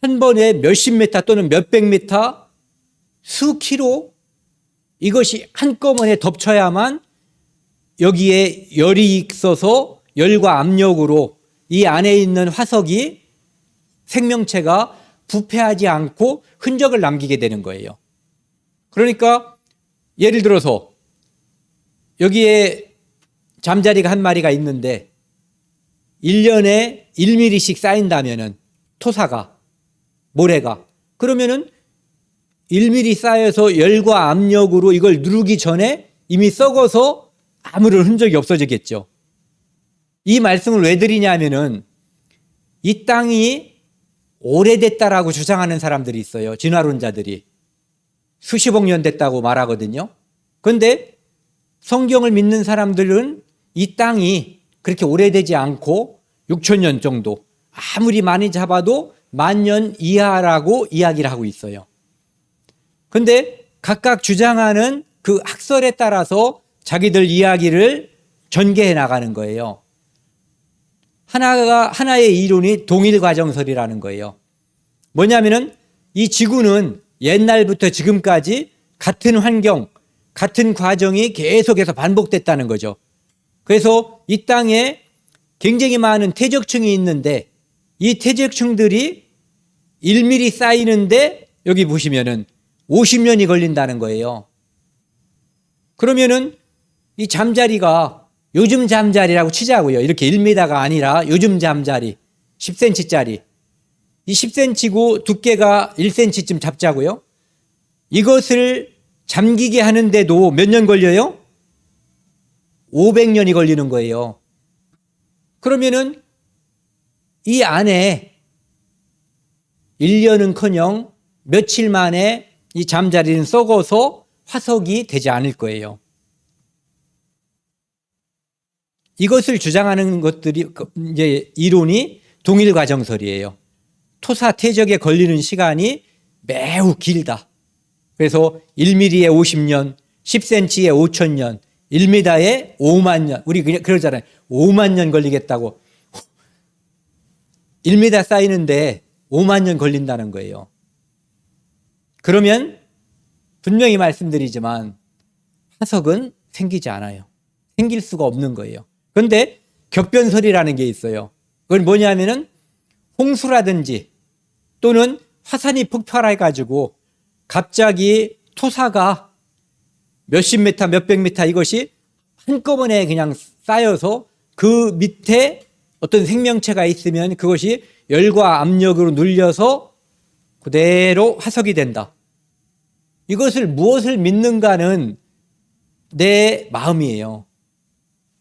한 번에 몇십 미터 또는 몇백 미터 수 킬로 이것이 한꺼번에 덮쳐야만 여기에 열이 있어서 열과 압력으로 이 안에 있는 화석이 생명체가 부패하지 않고 흔적을 남기게 되는 거예요. 그러니까 예를 들어서 여기에 잠자리가 한 마리가 있는데 1년에 1mm씩 쌓인다면은 토사가, 모래가, 그러면은 1mm 쌓여서 열과 압력으로 이걸 누르기 전에 이미 썩어서 아무런 흔적이 없어지겠죠. 이 말씀을 왜 드리냐면은 이 땅이 오래됐다라고 주장하는 사람들이 있어요. 진화론자들이. 수십억 년 됐다고 말하거든요. 그런데 성경을 믿는 사람들은 이 땅이 그렇게 오래되지 않고 6천 년 정도, 아무리 많이 잡아도 10,000년 이하라고 이야기를 하고 있어요. 그런데 각각 주장하는 그 학설에 따라서 자기들 이야기를 전개해 나가는 거예요. 하나의 이론이 동일과정설이라는 거예요. 뭐냐면은 이 지구는 옛날부터 지금까지 같은 환경, 같은 과정이 계속해서 반복됐다는 거죠. 그래서 이 땅에 굉장히 많은 퇴적층이 있는데 이 퇴적층들이 1mm 쌓이는데 여기 보시면은 50년이 걸린다는 거예요. 그러면은 이 잠자리가 요즘 잠자리라고 치자고요. 이렇게 1m가 아니라 요즘 잠자리 10cm짜리. 이 10cm고 두께가 1cm쯤 잡자고요. 이것을 잠기게 하는데도 몇 년 걸려요? 500년이 걸리는 거예요. 그러면은 이 안에 1년은커녕 며칠 만에 이 잠자리는 썩어서 화석이 되지 않을 거예요. 이것을 주장하는 것들이 이제 이론이 동일과정설이에요. 토사 퇴적에 걸리는 시간이 매우 길다. 그래서 1mm에 50년, 10cm에 5,000년, 1m에 5만 년. 우리 그냥 그러잖아요. 5만 년 걸리겠다고. 1m 쌓이는데 5만 년 걸린다는 거예요. 그러면 분명히 말씀드리지만 화석은 생기지 않아요. 생길 수가 없는 거예요. 그런데 격변설이라는 게 있어요. 그건 뭐냐면은 홍수라든지 또는 화산이 폭발해가지고 갑자기 토사가 몇십 미터, 몇백 미터 이것이 한꺼번에 그냥 쌓여서 그 밑에 어떤 생명체가 있으면 그것이 열과 압력으로 눌려서 그대로 화석이 된다. 이것을 무엇을 믿는가는 내 마음이에요.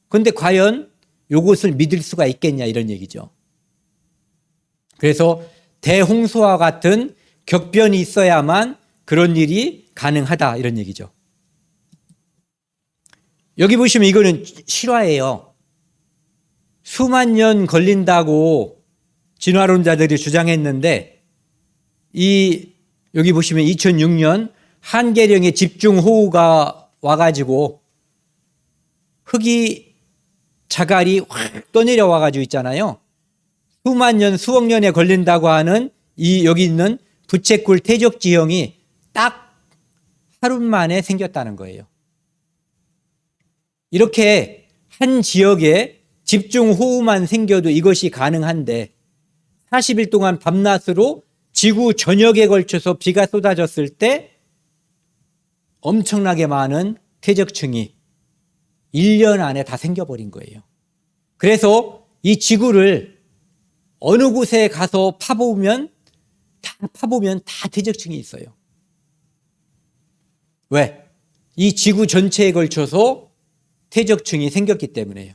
그런데 과연 이것을 믿을 수가 있겠냐 이런 얘기죠. 그래서 대홍수와 같은 격변이 있어야만 그런 일이 가능하다 이런 얘기죠. 여기 보시면 이거는 실화예요. 수만 년 걸린다고 진화론자들이 주장했는데 여기 보시면 2006년 한계령의 집중호우가 와가지고 흙이 자갈이 확 떠내려 와가지고 있잖아요. 수만 년, 수억 년에 걸린다고 하는 여기 있는 부채꼴 퇴적 지형이 딱 하루 만에 생겼다는 거예요. 이렇게 한 지역에 집중호우만 생겨도 이것이 가능한데 40일 동안 밤낮으로 지구 전역에 걸쳐서 비가 쏟아졌을 때 엄청나게 많은 퇴적층이 1년 안에 다 생겨버린 거예요. 그래서 이 지구를 어느 곳에 가서 파보면 다 퇴적층이 있어요. 왜? 이 지구 전체에 걸쳐서 퇴적층이 생겼기 때문에요.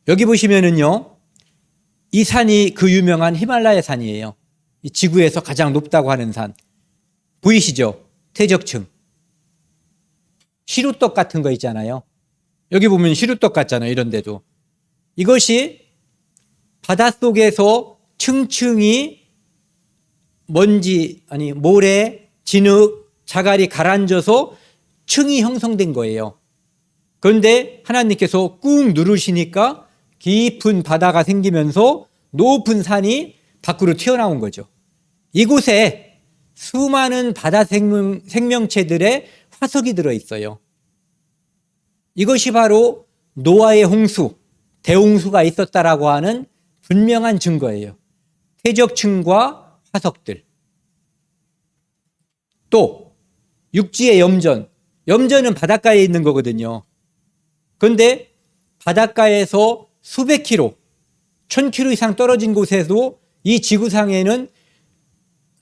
여기 보시면은요, 이 산이 그 유명한 히말라야 산이에요. 이 지구에서 가장 높다고 하는 산. 보이시죠? 퇴적층. 시루떡 같은 거 있잖아요. 여기 보면 시루떡 같잖아요. 이런 데도. 이것이 바닷속에서 층층이 먼지, 모래, 진흙, 자갈이 가라앉아서 층이 형성된 거예요. 그런데 하나님께서 꾹 누르시니까 깊은 바다가 생기면서 높은 산이 밖으로 튀어나온 거죠. 이곳에 수많은 바다 생명체들의 화석이 들어있어요. 이것이 바로 노아의 홍수, 대홍수가 있었다라고 하는 분명한 증거예요. 퇴적층과 화석들. 또 육지의 염전. 염전은 바닷가에 있는 거거든요. 그런데 바닷가에서 수백 킬로, 1000킬로 이상 떨어진 곳에도 이 지구상에는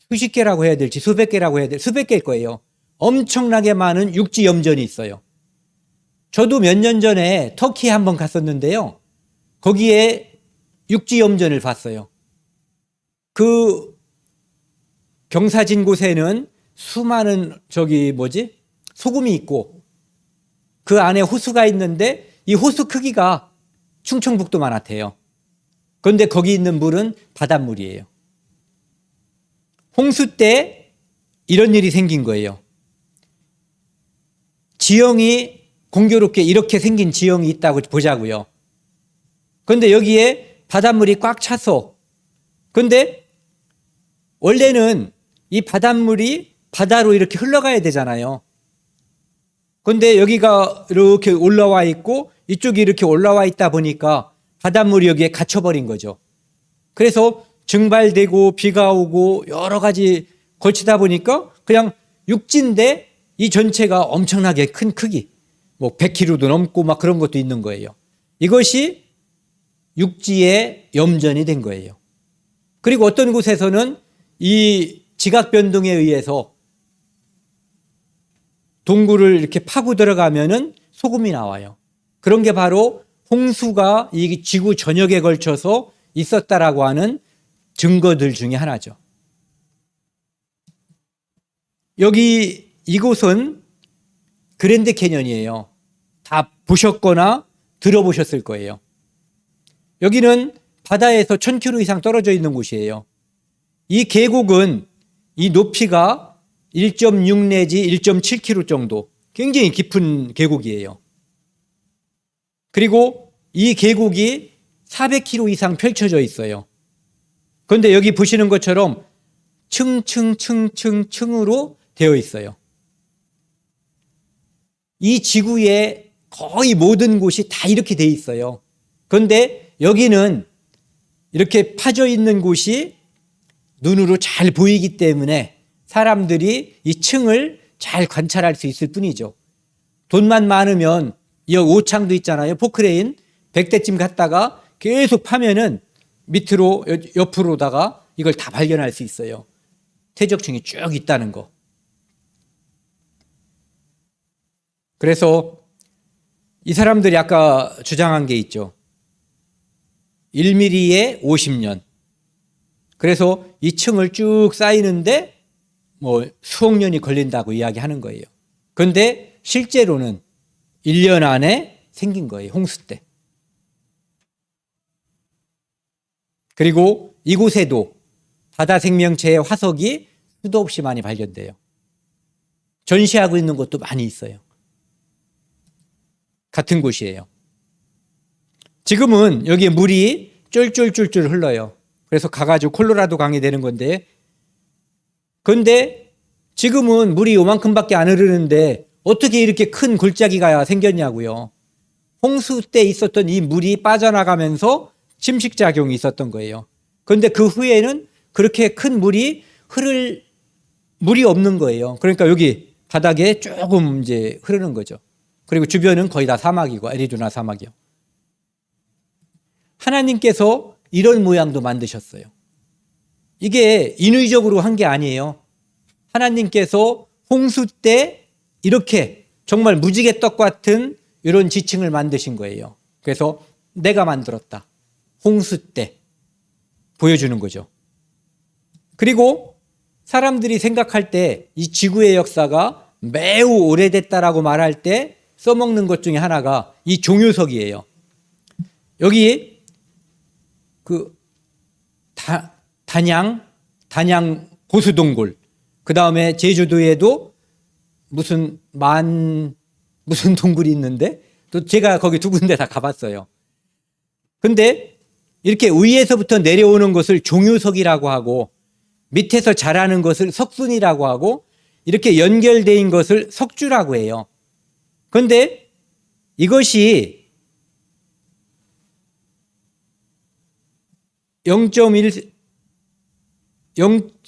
수십 개라고 해야 될지 수백 개라고 해야 될지 수백 개일 거예요. 엄청나게 많은 육지 염전이 있어요. 저도 몇 년 전에 터키에 한번 갔었는데요. 거기에 육지 염전을 봤어요. 그 경사진 곳에는 수많은 소금이 있고 그 안에 호수가 있는데 이 호수 크기가 충청북도만 같아요. 그런데 거기 있는 물은 바닷물이에요. 홍수 때 이런 일이 생긴 거예요. 지형이 공교롭게 이렇게 생긴 지형이 있다고 보자고요. 그런데 여기에 바닷물이 꽉 차서, 그런데 원래는 이 바닷물이 바다로 이렇게 흘러가야 되잖아요. 그런데 여기가 이렇게 올라와 있고 이쪽이 이렇게 올라와 있다 보니까 바닷물이 여기에 갇혀버린 거죠. 그래서 증발되고 비가 오고 여러 가지 걸치다 보니까 그냥 육지인데 이 전체가 엄청나게 큰 크기, 100km도 넘고 막 그런 것도 있는 거예요. 이것이 육지의 염전이 된 거예요. 그리고 어떤 곳에서는 이 지각 변동에 의해서 동굴을 이렇게 파고 들어가면은 소금이 나와요. 그런 게 바로 홍수가 이 지구 전역에 걸쳐서 있었다라고 하는 증거들 중에 하나죠. 여기 이곳은 그랜드 캐년이에요. 다 보셨거나 들어보셨을 거예요. 여기는 바다에서 1000km 이상 떨어져 있는 곳이에요. 이 계곡은 이 높이가 1.6 내지 1.7km 정도, 굉장히 깊은 계곡이에요. 그리고 이 계곡이 400km 이상 펼쳐져 있어요. 그런데 여기 보시는 것처럼 층으로 되어 있어요. 이 지구의 거의 모든 곳이 다 이렇게 되어 있어요. 그런데 여기는 이렇게 파져 있는 곳이 눈으로 잘 보이기 때문에 사람들이 이 층을 잘 관찰할 수 있을 뿐이죠. 돈만 많으면 이 오창도 있잖아요. 포크레인 100대쯤 갔다가 계속 파면은 밑으로 옆으로다가 이걸 다 발견할 수 있어요. 퇴적층이 쭉 있다는 거. 그래서 이 사람들이 아까 주장한 게 있죠. 1mm에 50년. 그래서 이 층을 쭉 쌓이는데 수억 년이 걸린다고 이야기하는 거예요. 그런데 실제로는 1년 안에 생긴 거예요. 홍수 때. 그리고 이곳에도 바다 생명체의 화석이 수도 없이 많이 발견돼요. 전시하고 있는 곳도 많이 있어요. 같은 곳이에요. 지금은 여기에 물이 쫄쫄쫄쫄 흘러요. 그래서 가가지고 콜로라도 강이 되는 건데, 그런데 지금은 물이 요만큼밖에 안 흐르는데 어떻게 이렇게 큰 골짜기가 생겼냐고요. 홍수 때 있었던 이 물이 빠져나가면서 침식작용이 있었던 거예요. 그런데 그 후에는 그렇게 큰 물이 흐를 물이 없는 거예요. 그러니까 여기 바닥에 조금 이제 흐르는 거죠. 그리고 주변은 거의 다 사막이고 애리조나 사막이요. 하나님께서 이런 모양도 만드셨어요. 이게 인위적으로 한 게 아니에요. 하나님께서 홍수 때 이렇게 정말 무지개 떡 같은 이런 지층을 만드신 거예요. 그래서 내가 만들었다. 홍수 때 보여주는 거죠. 그리고 사람들이 생각할 때 이 지구의 역사가 매우 오래됐다라고 말할 때 써먹는 것 중에 하나가 이 종유석이에요. 여기 그 단양 보수동굴, 그 다음에 제주도에도 무슨 동굴이 있는데 또 제가 거기 두 군데 다 가봤어요. 근데 이렇게 위에서부터 내려오는 것을 종유석이라고 하고 밑에서 자라는 것을 석순이라고 하고 이렇게 연결된 것을 석주라고 해요. 그런데 이것이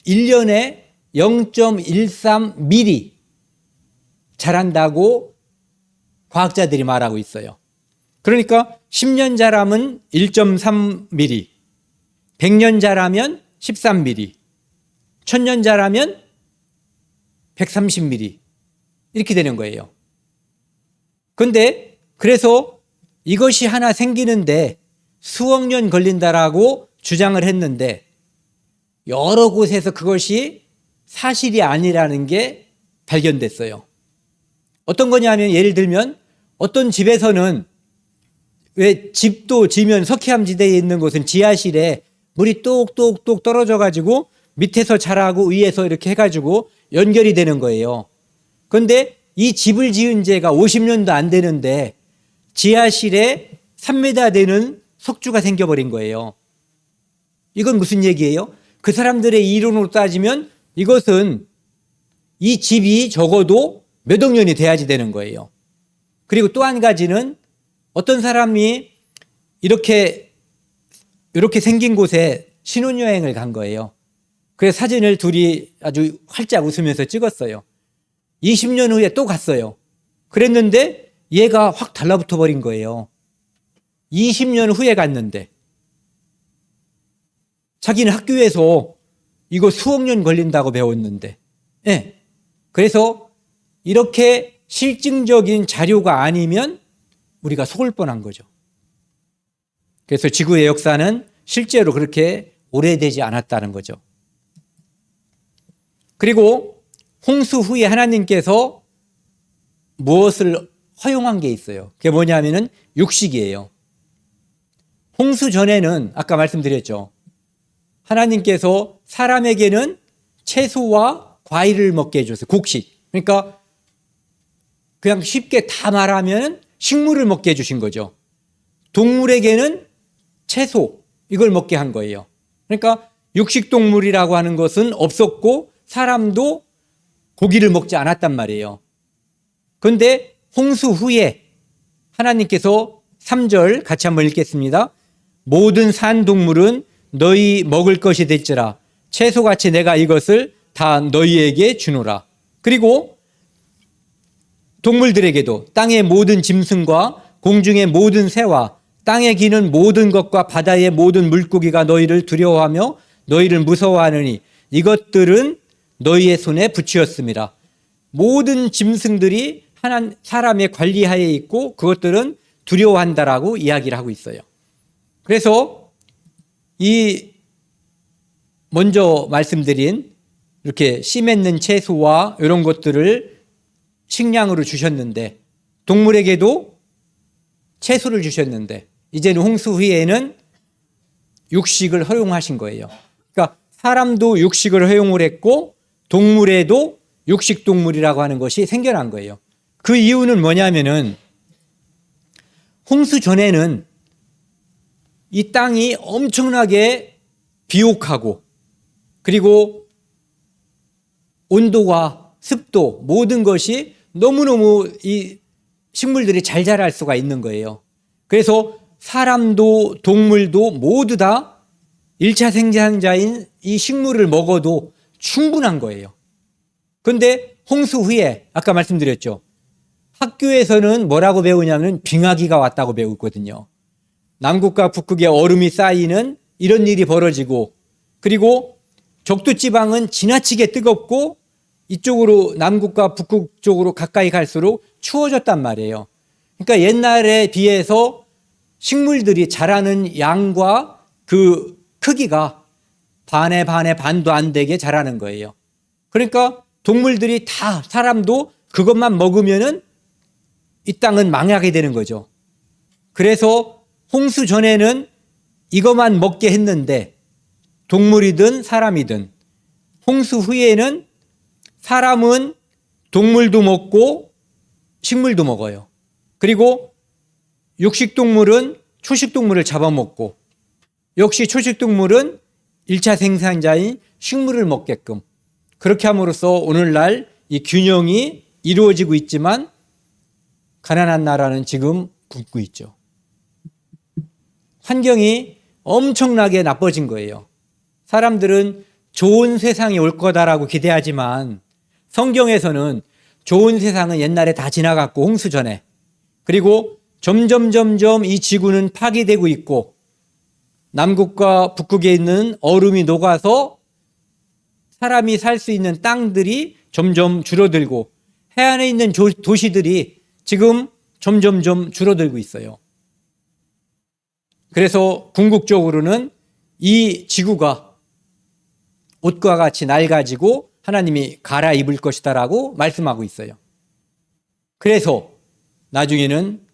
1년에 0.13mm 자란다고 과학자들이 말하고 있어요. 그러니까 10년 자라면 1.3mm, 100년 자라면 13mm, 1000년 자라면 130mm 이렇게 되는 거예요. 그런데 그래서 이것이 하나 생기는데 수억 년 걸린다라고 주장을 했는데 여러 곳에서 그것이 사실이 아니라는 게 발견됐어요. 어떤 거냐면 예를 들면 어떤 집에서는 왜 집도 지면 석회암지대에 있는 곳은 지하실에 물이 똑똑똑 떨어져 가지고 밑에서 자라고 위에서 이렇게 해가지고 연결이 되는 거예요. 그런데 이 집을 지은 지가 50년도 안 되는데 지하실에 3m 되는 석주가 생겨버린 거예요. 이건 무슨 얘기예요? 그 사람들의 이론으로 따지면 이것은 이 집이 적어도 몇 억 년이 돼야지 되는 거예요. 그리고 또 한 가지는 어떤 사람이 이렇게 생긴 곳에 신혼여행을 간 거예요. 그래서 사진을 둘이 아주 활짝 웃으면서 찍었어요. 20년 후에 또 갔어요. 그랬는데 얘가 확 달라붙어 버린 거예요. 20년 후에 갔는데 자기는 학교에서 이거 수억 년 걸린다고 배웠는데, 네. 그래서 이렇게 실증적인 자료가 아니면 우리가 속을 뻔한 거죠. 그래서 지구의 역사는 실제로 그렇게 오래되지 않았다는 거죠. 그리고 홍수 후에 하나님께서 무엇을 허용한 게 있어요. 그게 뭐냐면은 육식이에요. 홍수 전에는 아까 말씀드렸죠. 하나님께서 사람에게는 채소와 과일을 먹게 해줬어요. 곡식. 그러니까 그냥 쉽게 다 말하면 식물을 먹게 해주신 거죠. 동물에게는 채소, 이걸 먹게 한 거예요. 그러니까 육식동물이라고 하는 것은 없었고 사람도 고기를 먹지 않았단 말이에요. 그런데 홍수 후에 하나님께서 3절 같이 한번 읽겠습니다. 모든 산동물은 너희 먹을 것이 될지라 채소같이 내가 이것을 다 너희에게 주노라. 그리고 동물들에게도 땅의 모든 짐승과 공중의 모든 새와 땅에 기는 모든 것과 바다의 모든 물고기가 너희를 두려워하며 너희를 무서워하느니 이것들은 너희의 손에 붙이었습니다. 모든 짐승들이 사람의 관리하에 있고 그것들은 두려워한다라고 이야기를 하고 있어요. 그래서 이 먼저 말씀드린 이렇게 씨 맺는 채소와 이런 것들을 식량으로 주셨는데 동물에게도 채소를 주셨는데 이제는 홍수 후에는 육식을 허용하신 거예요. 그러니까 사람도 육식을 허용을 했고 동물에도 육식동물이라고 하는 것이 생겨난 거예요. 그 이유는 뭐냐면은 홍수 전에는 이 땅이 엄청나게 비옥하고 그리고 온도와 습도 모든 것이 너무너무 이 식물들이 잘 자랄 수가 있는 거예요. 그래서 사람도 동물도 모두 다 1차 생산자인 이 식물을 먹어도 충분한 거예요. 그런데 홍수 후에 아까 말씀드렸죠. 학교에서는 뭐라고 배우냐면 빙하기가 왔다고 배우거든요. 남극과 북극의 얼음이 쌓이는 이런 일이 벌어지고, 그리고 적도지방은 지나치게 뜨겁고 이쪽으로 남극과 북극 쪽으로 가까이 갈수록 추워졌단 말이에요. 그러니까 옛날에 비해서 식물들이 자라는 양과 그 크기가 반에 반도 안 되게 자라는 거예요. 그러니까 동물들이 다, 사람도 그것만 먹으면은 이 땅은 망하게 되는 거죠. 그래서 홍수 전에는 이것만 먹게 했는데 동물이든 사람이든, 홍수 후에는 사람은 동물도 먹고 식물도 먹어요. 그리고 육식동물은 초식동물을 잡아먹고, 역시 초식동물은 1차 생산자인 식물을 먹게끔, 그렇게 함으로써 오늘날 이 균형이 이루어지고 있지만 가난한 나라는 지금 굶고 있죠. 환경이 엄청나게 나빠진 거예요. 사람들은 좋은 세상이 올 거다라고 기대하지만 성경에서는 좋은 세상은 옛날에 다 지나갔고, 홍수 전에. 그리고 점점 이 지구는 파괴되고 있고 남극과 북극에 있는 얼음이 녹아서 사람이 살 수 있는 땅들이 점점 줄어들고 해안에 있는 도시들이 지금 점점 줄어들고 있어요. 그래서 궁극적으로는 이 지구가 옷과 같이 낡아지고 하나님이 갈아입을 것이다라고 말씀하고 있어요. 그래서 나중에는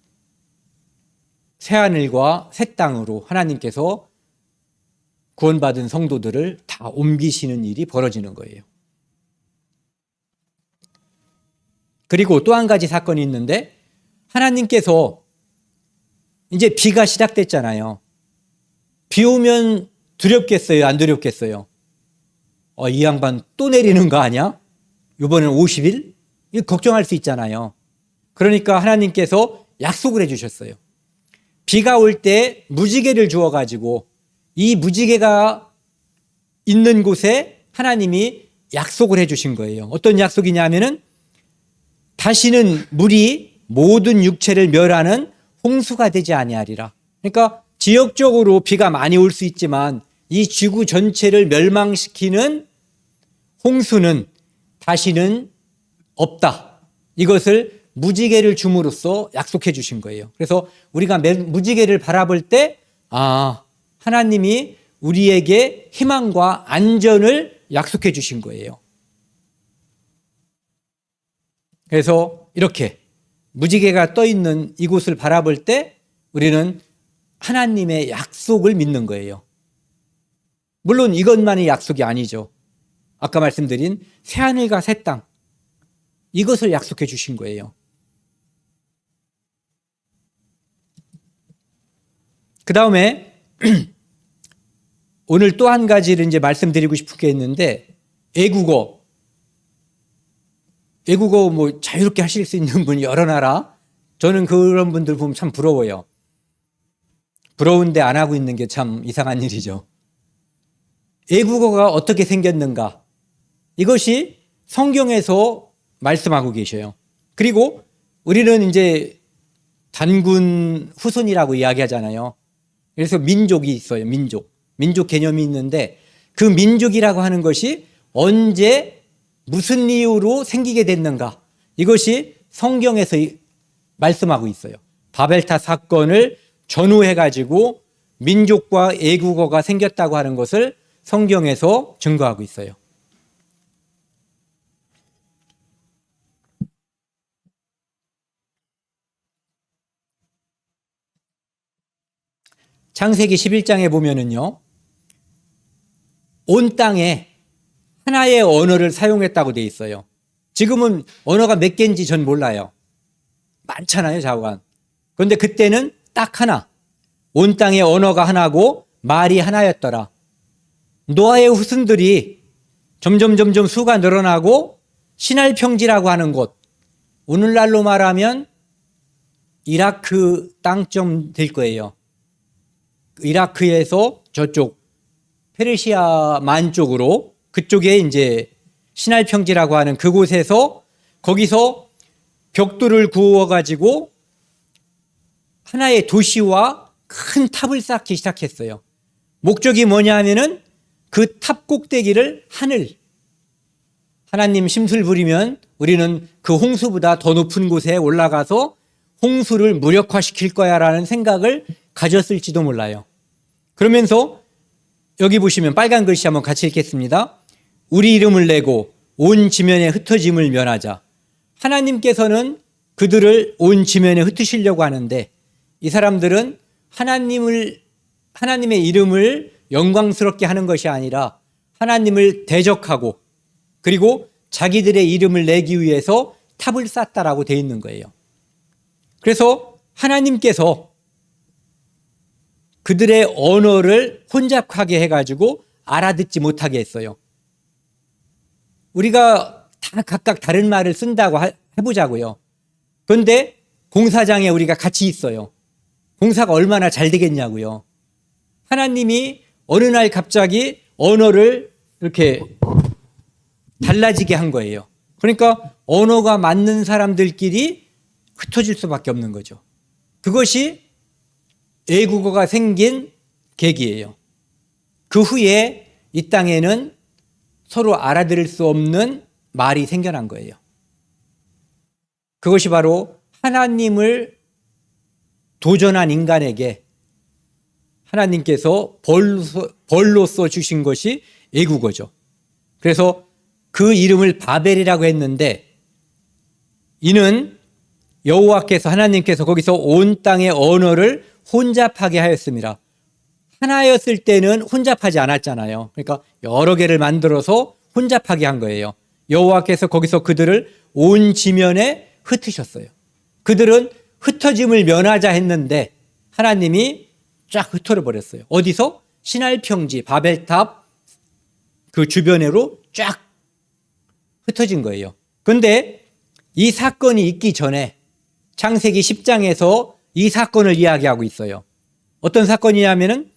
새하늘과 새 땅으로 하나님께서 구원받은 성도들을 다 옮기시는 일이 벌어지는 거예요. 그리고 또 한 가지 사건이 있는데, 하나님께서 이제 비가 시작됐잖아요. 비 오면 두렵겠어요? 안 두렵겠어요? 이 양반 또 내리는 거 아니야? 이번엔 50일? 이거 걱정할 수 있잖아요. 그러니까 하나님께서 약속을 해주셨어요. 비가 올 때 무지개를 주어가지고 이 무지개가 있는 곳에 하나님이 약속을 해주신 거예요. 어떤 약속이냐면은 다시는 물이 모든 육체를 멸하는 홍수가 되지 아니하리라. 그러니까 지역적으로 비가 많이 올 수 있지만 이 지구 전체를 멸망시키는 홍수는 다시는 없다. 이것을 무지개를 줌으로써 약속해 주신 거예요. 그래서 우리가 무지개를 바라볼 때 하나님이 우리에게 희망과 안전을 약속해 주신 거예요. 그래서 이렇게 무지개가 떠 있는 이곳을 바라볼 때 우리는 하나님의 약속을 믿는 거예요. 물론 이것만이 약속이 아니죠. 아까 말씀드린 새하늘과 새 땅, 이것을 약속해 주신 거예요. 그 다음에 오늘 또 한 가지를 이제 말씀드리고 싶은 게 있는데, 애국어 뭐 자유롭게 하실 수 있는 분이 여러 나라, 저는 그런 분들 보면 참 부러워요. 부러운데 안 하고 있는 게 참 이상한 일이죠. 애국어가 어떻게 생겼는가, 이것이 성경에서 말씀하고 계셔요. 그리고 우리는 이제 단군 후손이라고 이야기하잖아요. 그래서 민족이 있어요. 민족 개념이 있는데, 그 민족이라고 하는 것이 언제 무슨 이유로 생기게 됐는가, 이것이 성경에서 말씀하고 있어요. 바벨탑 사건을 전후해가지고 민족과 애국어가 생겼다고 하는 것을 성경에서 증거하고 있어요. 창세기 11장에 보면은요, 온 땅에 하나의 언어를 사용했다고 돼 있어요. 지금은 언어가 몇 개인지 전 몰라요. 많잖아요, 자관. 그런데 그때는 딱 하나. 온 땅의 언어가 하나고 말이 하나였더라. 노아의 후손들이 점점 수가 늘어나고 시날 평지라고 하는 곳, 오늘날로 말하면 이라크 땅쯤 될 거예요. 이라크에서 저쪽 페르시아만 쪽으로 그쪽에 이제 시나이 평지라고 하는 그곳에서 거기서 벽돌을 구워 가지고 하나의 도시와 큰 탑을 쌓기 시작했어요. 목적이 뭐냐 하면은 그 탑 꼭대기를 하나님 심술 부리면 우리는 그 홍수보다 더 높은 곳에 올라가서 홍수를 무력화시킬 거야라는 생각을 가졌을지도 몰라요. 그러면서 여기 보시면 빨간 글씨 한번 같이 읽겠습니다. 우리 이름을 내고 온 지면에 흩어짐을 면하자. 하나님께서는 그들을 온 지면에 흩으시려고 하는데 이 사람들은 하나님의 이름을 영광스럽게 하는 것이 아니라 하나님을 대적하고 그리고 자기들의 이름을 내기 위해서 탑을 쌓았다라고 되어 있는 거예요. 그래서 하나님께서 그들의 언어를 혼잡하게 해가지고 알아듣지 못하게 했어요. 우리가 다 각각 다른 말을 쓴다고 해보자고요. 그런데 공사장에 우리가 같이 있어요. 공사가 얼마나 잘 되겠냐고요. 하나님이 어느 날 갑자기 언어를 이렇게 달라지게 한 거예요. 그러니까 언어가 맞는 사람들끼리 흩어질 수밖에 없는 거죠. 그것이 애국어가 생긴 계기예요. 그 후에 이 땅에는 서로 알아들을 수 없는 말이 생겨난 거예요. 그것이 바로 하나님을 도전한 인간에게 하나님께서 벌로써 주신 것이 애국어죠. 그래서 그 이름을 바벨이라고 했는데 이는 여호와께서 하나님께서 거기서 온 땅의 언어를 혼잡하게 하였습니다. 하나였을 때는 혼잡하지 않았잖아요. 그러니까 여러 개를 만들어서 혼잡하게 한 거예요. 여호와께서 거기서 그들을 온 지면에 흩으셨어요. 그들은 흩어짐을 면하자 했는데 하나님이 쫙 흩어져 버렸어요. 어디서? 시나이 평지, 바벨탑 그 주변으로 쫙 흩어진 거예요. 그런데 이 사건이 있기 전에 창세기 10장에서 이 사건을 이야기하고 있어요. 어떤 사건이냐면은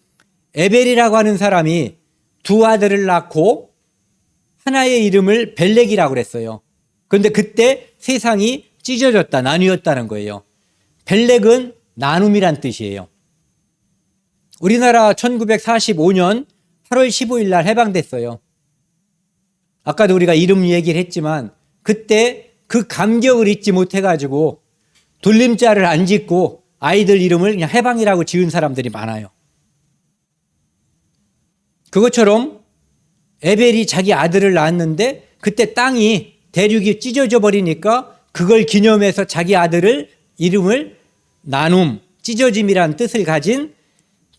에벨이라고 하는 사람이 두 아들을 낳고 하나의 이름을 벨렉이라고 그랬어요. 그런데 그때 세상이 찢어졌다, 나뉘었다는 거예요. 벨렉은 나눔이란 뜻이에요. 우리나라 1945년 8월 15일 날 해방됐어요. 아까도 우리가 이름 얘기를 했지만 그때 그 감격을 잊지 못해가지고 돌림자를 안 짓고 아이들 이름을 그냥 해방이라고 지은 사람들이 많아요. 그것처럼 에벨이 자기 아들을 낳았는데 그때 땅이 대륙이 찢어져 버리니까 그걸 기념해서 자기 아들을 이름을 나눔, 찢어짐이라는 뜻을 가진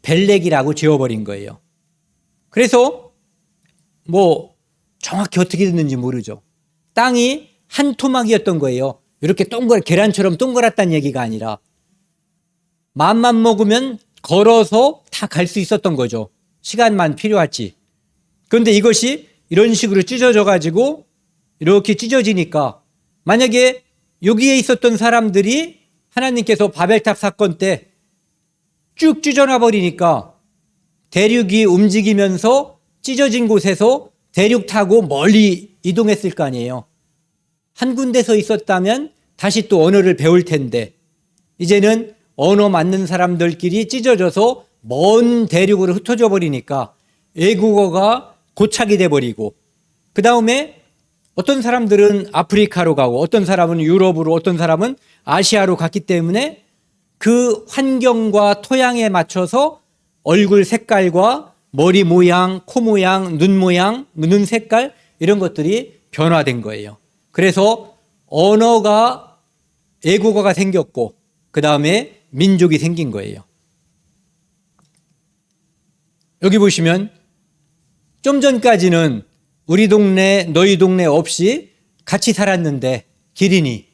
벨렉이라고 지어버린 거예요. 그래서 뭐 정확히 어떻게 됐는지 모르죠. 땅이 한 토막이었던 거예요. 이렇게 계란처럼 동그랗다는 얘기가 아니라 마음만 먹으면 걸어서 다 갈 수 있었던 거죠. 시간만 필요했지. 그런데 이것이 이런 식으로 찢어져 가지고 이렇게 찢어지니까 만약에 여기에 있었던 사람들이 하나님께서 바벨탑 사건 때 쭉 찢어놔 버리니까 대륙이 움직이면서 찢어진 곳에서 대륙 타고 멀리 이동했을 거 아니에요. 한 군데서 있었다면 다시 또 언어를 배울 텐데 이제는 언어 맞는 사람들끼리 찢어져서 먼 대륙으로 흩어져 버리니까 애국어가 고착이 돼 버리고 그 다음에 어떤 사람들은 아프리카로 가고 어떤 사람은 유럽으로 어떤 사람은 아시아로 갔기 때문에 그 환경과 토양에 맞춰서 얼굴 색깔과 머리 모양, 코 모양, 눈 모양, 눈 색깔 이런 것들이 변화된 거예요. 그래서 언어가 애국어가 생겼고 그 다음에 민족이 생긴 거예요. 여기 보시면 좀 전까지는 우리 동네 너희 동네 없이 같이 살았는데 기린이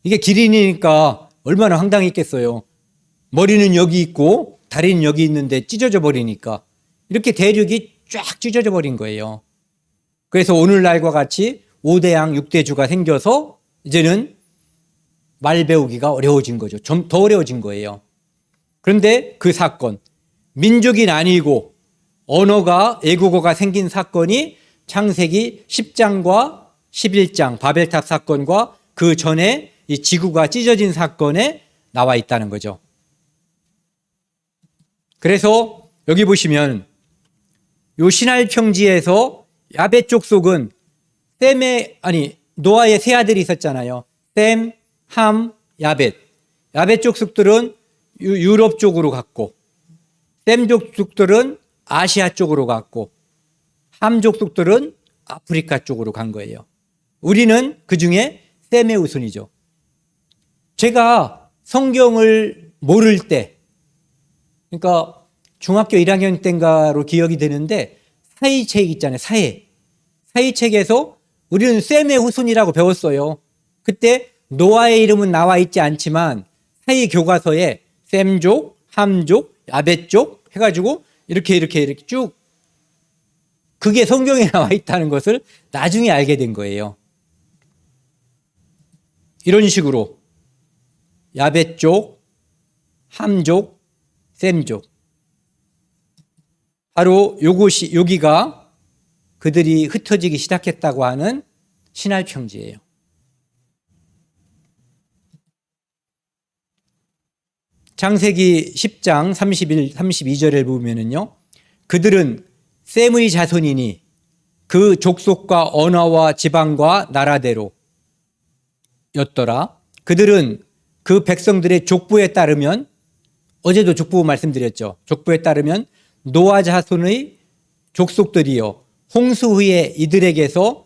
이게 기린이니까 얼마나 황당했겠어요. 머리는 여기 있고 다리는 여기 있는데 찢어져 버리니까 이렇게 대륙이 쫙 찢어져 버린 거예요. 그래서 오늘날과 같이 5대양 6대주가 생겨서 이제는 말 배우기가 어려워진 거죠. 좀 더 어려워진 거예요. 그런데 그 사건 민족이 나뉘고 언어가 애국어가 생긴 사건이 창세기 10장과 11장 바벨탑 사건과 그 전에 이 지구가 찢어진 사건에 나와 있다는 거죠. 그래서 여기 보시면 요 시날 평지에서 야벳 족속은 노아의 세 아들이 있었잖아요. 셈, 함, 야벳. 야벳 족속들은 유럽 쪽으로 갔고, 셈 족속들은 아시아 쪽으로 갔고, 함 족속들은 아프리카 쪽으로 간 거예요. 우리는 그 중에 셈의 후손이죠. 제가 성경을 모를 때, 그러니까 중학교 1학년 때인가로 기억이 되는데, 사이책 있잖아요. 사이책에서 우리는 셈의 후손이라고 배웠어요. 그때 노아의 이름은 나와 있지 않지만 사이 교과서에 셈족, 함족, 야벳족 해가지고 이렇게 쭉 그게 성경에 나와 있다는 것을 나중에 알게 된 거예요. 이런 식으로 야벳족, 함족, 셈족. 바로 여기가 그들이 흩어지기 시작했다고 하는 시날 평지예요. 창세기 10장 32절을 보면은요, 그들은 셈의 자손이니 그 족속과 언어와 지방과 나라대로 였더라. 그들은 그 백성들의 족보에 따르면, 어제도 족보 말씀드렸죠. 족보에 따르면 노아 자손의 족속들이요, 홍수 후에 이들에게서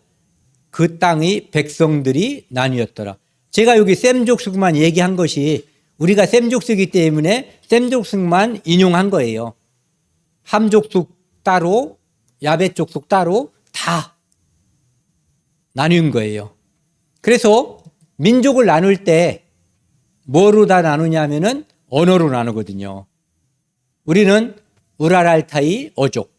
그 땅의 백성들이 나뉘었더라. 제가 여기 셈 족속만 얘기한 것이 우리가 셈 족속이기 때문에 셈 족속만 인용한 거예요. 함 족속 따로, 야벳 족속 따로 다 나눈 거예요. 그래서 민족을 나눌 때 뭐로 다 나누냐면은 언어로 나누거든요. 우리는 우랄알타이 어족,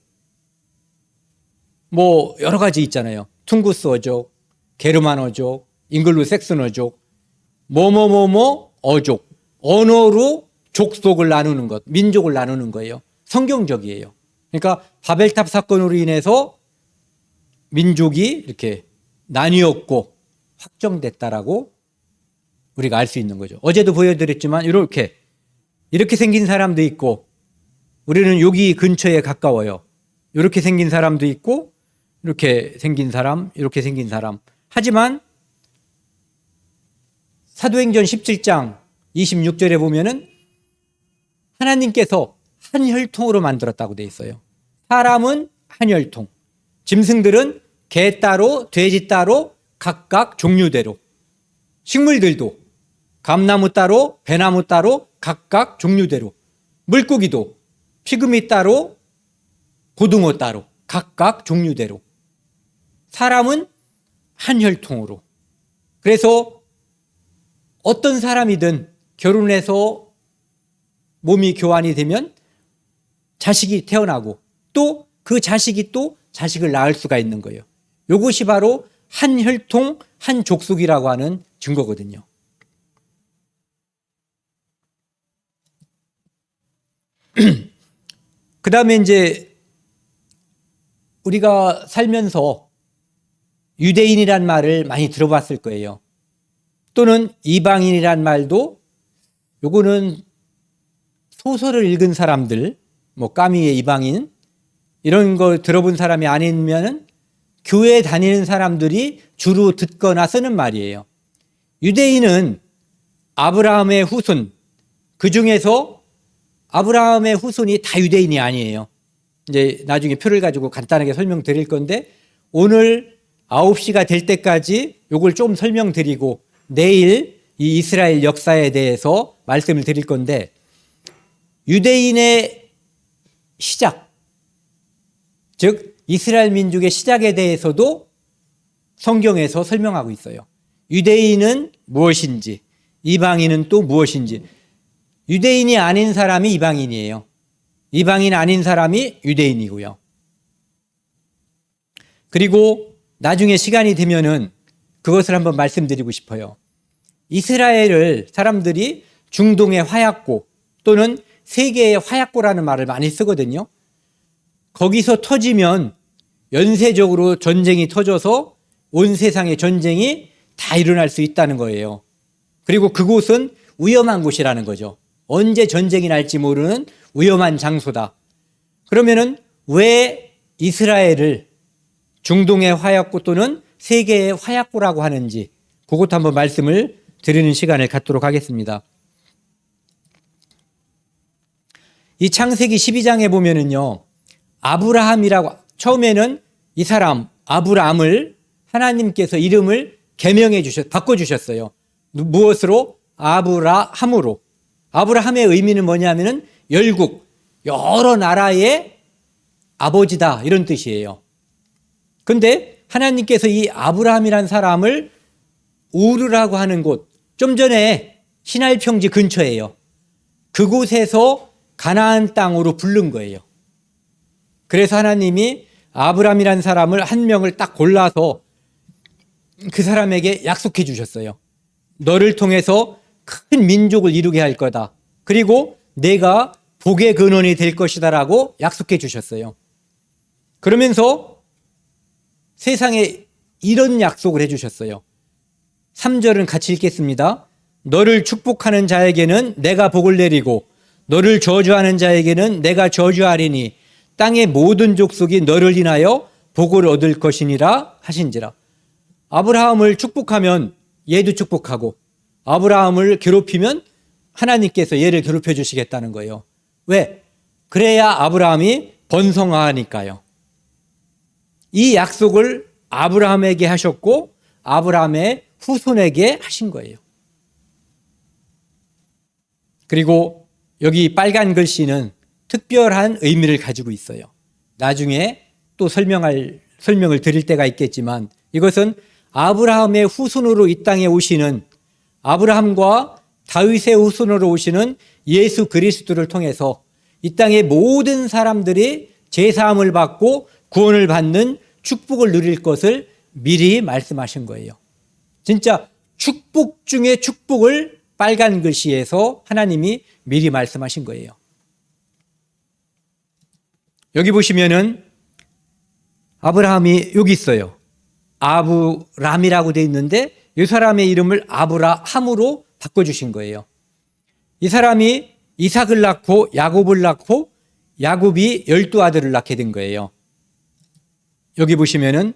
뭐 여러 가지 있잖아요. 퉁구스 어족, 게르만 어족, 잉글로 섹슨 어족, 뭐뭐뭐뭐 어족. 언어로 족속을 나누는 것, 민족을 나누는 거예요. 성경적이에요. 그러니까 바벨탑 사건으로 인해서 민족이 이렇게 나뉘었고 확정됐다라고 우리가 알 수 있는 거죠. 어제도 보여드렸지만 이렇게 생긴 사람도 있고, 우리는 여기 근처에 가까워요. 이렇게 생긴 사람도 있고, 이렇게 생긴 사람, 이렇게 생긴 사람. 하지만 사도행전 17장 26절에 보면은 하나님께서 한 혈통으로 만들었다고 돼 있어요. 사람은 한 혈통, 짐승들은 개 따로, 돼지 따로, 각각 종류대로, 식물들도 감나무 따로, 배나무 따로, 각각 종류대로, 물고기도 피그미 따로, 고등어 따로, 각각 종류대로. 사람은 한 혈통으로. 그래서 어떤 사람이든 결혼해서 몸이 교환이 되면 자식이 태어나고 또 그 자식이 또 자식을 낳을 수가 있는 거예요. 이것이 바로 한 혈통, 한 족속이라고 하는 증거거든요. 그 다음에 이제 우리가 살면서 유대인이란 말을 많이 들어봤을 거예요. 또는 이방인이란 말도, 요거는 소설을 읽은 사람들, 뭐 까미의 이방인 이런 걸 들어본 사람이 아니면은 교회 다니는 사람들이 주로 듣거나 쓰는 말이에요. 유대인은 아브라함의 후손, 그 중에서 아브라함의 후손이 다 유대인이 아니에요. 이제 나중에 표를 가지고 간단하게 설명드릴 건데, 오늘 9시가 될 때까지 요걸 좀 설명드리고 내일 이 이스라엘 역사에 대해서 말씀을 드릴 건데, 유대인의 시작, 즉 이스라엘 민족의 시작에 대해서도 성경에서 설명하고 있어요. 유대인은 무엇인지, 이방인은 또 무엇인지. 유대인이 아닌 사람이 이방인이에요. 이방인 아닌 사람이 유대인이고요. 그리고 나중에 시간이 되면은 그것을 한번 말씀드리고 싶어요. 이스라엘을 사람들이 중동의 화약고 또는 세계의 화약고라는 말을 많이 쓰거든요. 거기서 터지면 연쇄적으로 전쟁이 터져서 온 세상에 전쟁이 다 일어날 수 있다는 거예요. 그리고 그곳은 위험한 곳이라는 거죠. 언제 전쟁이 날지 모르는 위험한 장소다. 그러면은 왜 이스라엘을 중동의 화약고 또는 세계의 화약고라고 하는지 그것도 한번 말씀을 드리는 시간을 갖도록 하겠습니다. 이 창세기 12장에 보면은요, 아브라함이라고, 처음에는 이 사람 아브라함을 하나님께서 이름을 바꿔주셨어요. 무엇으로? 아브라함으로. 아브라함의 의미는 뭐냐면은 열국, 여러 나라의 아버지다, 이런 뜻이에요. 근데 하나님께서 이 아브라함이란 사람을 우르라고 하는 곳, 좀 전에 시나이 평지 근처예요. 그곳에서 가나안 땅으로 부른 거예요. 그래서 하나님이 아브라함이란 사람을 한 명을 딱 골라서 그 사람에게 약속해 주셨어요. 너를 통해서 큰 민족을 이루게 할 거다. 그리고 내가 복의 근원이 될 것이다라고 약속해 주셨어요. 그러면서 세상에 이런 약속을 해 주셨어요. 3절은 같이 읽겠습니다. 너를 축복하는 자에게는 내가 복을 내리고 너를 저주하는 자에게는 내가 저주하리니 땅의 모든 족속이 너를 인하여 복을 얻을 것이니라 하신지라. 아브라함을 축복하면 얘도 축복하고 아브라함을 괴롭히면 하나님께서 얘를 괴롭혀 주시겠다는 거예요. 왜? 그래야 아브라함이 번성하니까요. 이 약속을 아브라함에게 하셨고 아브라함의 후손에게 하신 거예요. 그리고 여기 빨간 글씨는 특별한 의미를 가지고 있어요. 나중에 또 설명을 드릴 때가 있겠지만 이것은 아브라함의 후손으로 이 땅에 오시는 아브라함과 다윗의 후손으로 오시는 예수 그리스도를 통해서 이 땅의 모든 사람들이 제사함을 받고 구원을 받는 축복을 누릴 것을 미리 말씀하신 거예요. 진짜 축복 중에 축복을 빨간 글씨에서 하나님이 미리 말씀하신 거예요. 여기 보시면은 아브라함이 여기 있어요. 아브람이라고 되어 있는데 이 사람의 이름을 아브라함으로 바꿔주신 거예요. 이 사람이 이삭을 낳고 야곱을 낳고 야곱이 12아들을 낳게 된 거예요. 여기 보시면은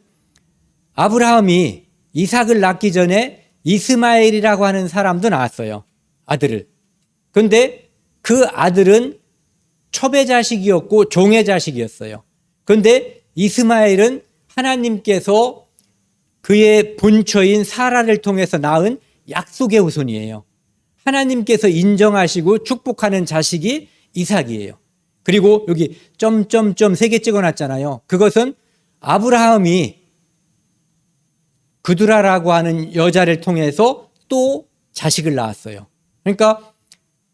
아브라함이 이삭을 낳기 전에 이스마엘이라고 하는 사람도 낳았어요. 아들을. 그런데 그 아들은 첩의 자식이었고 종의 자식이었어요. 그런데 이스마엘은 하나님께서 그의 본처인 사라를 통해서 낳은 약속의 후손이에요. 하나님께서 인정하시고 축복하는 자식이 이삭이에요. 그리고 여기 점점점 3개 찍어놨잖아요. 그것은 아브라함이 그두라라고 하는 여자를 통해서 또 자식을 낳았어요. 그러니까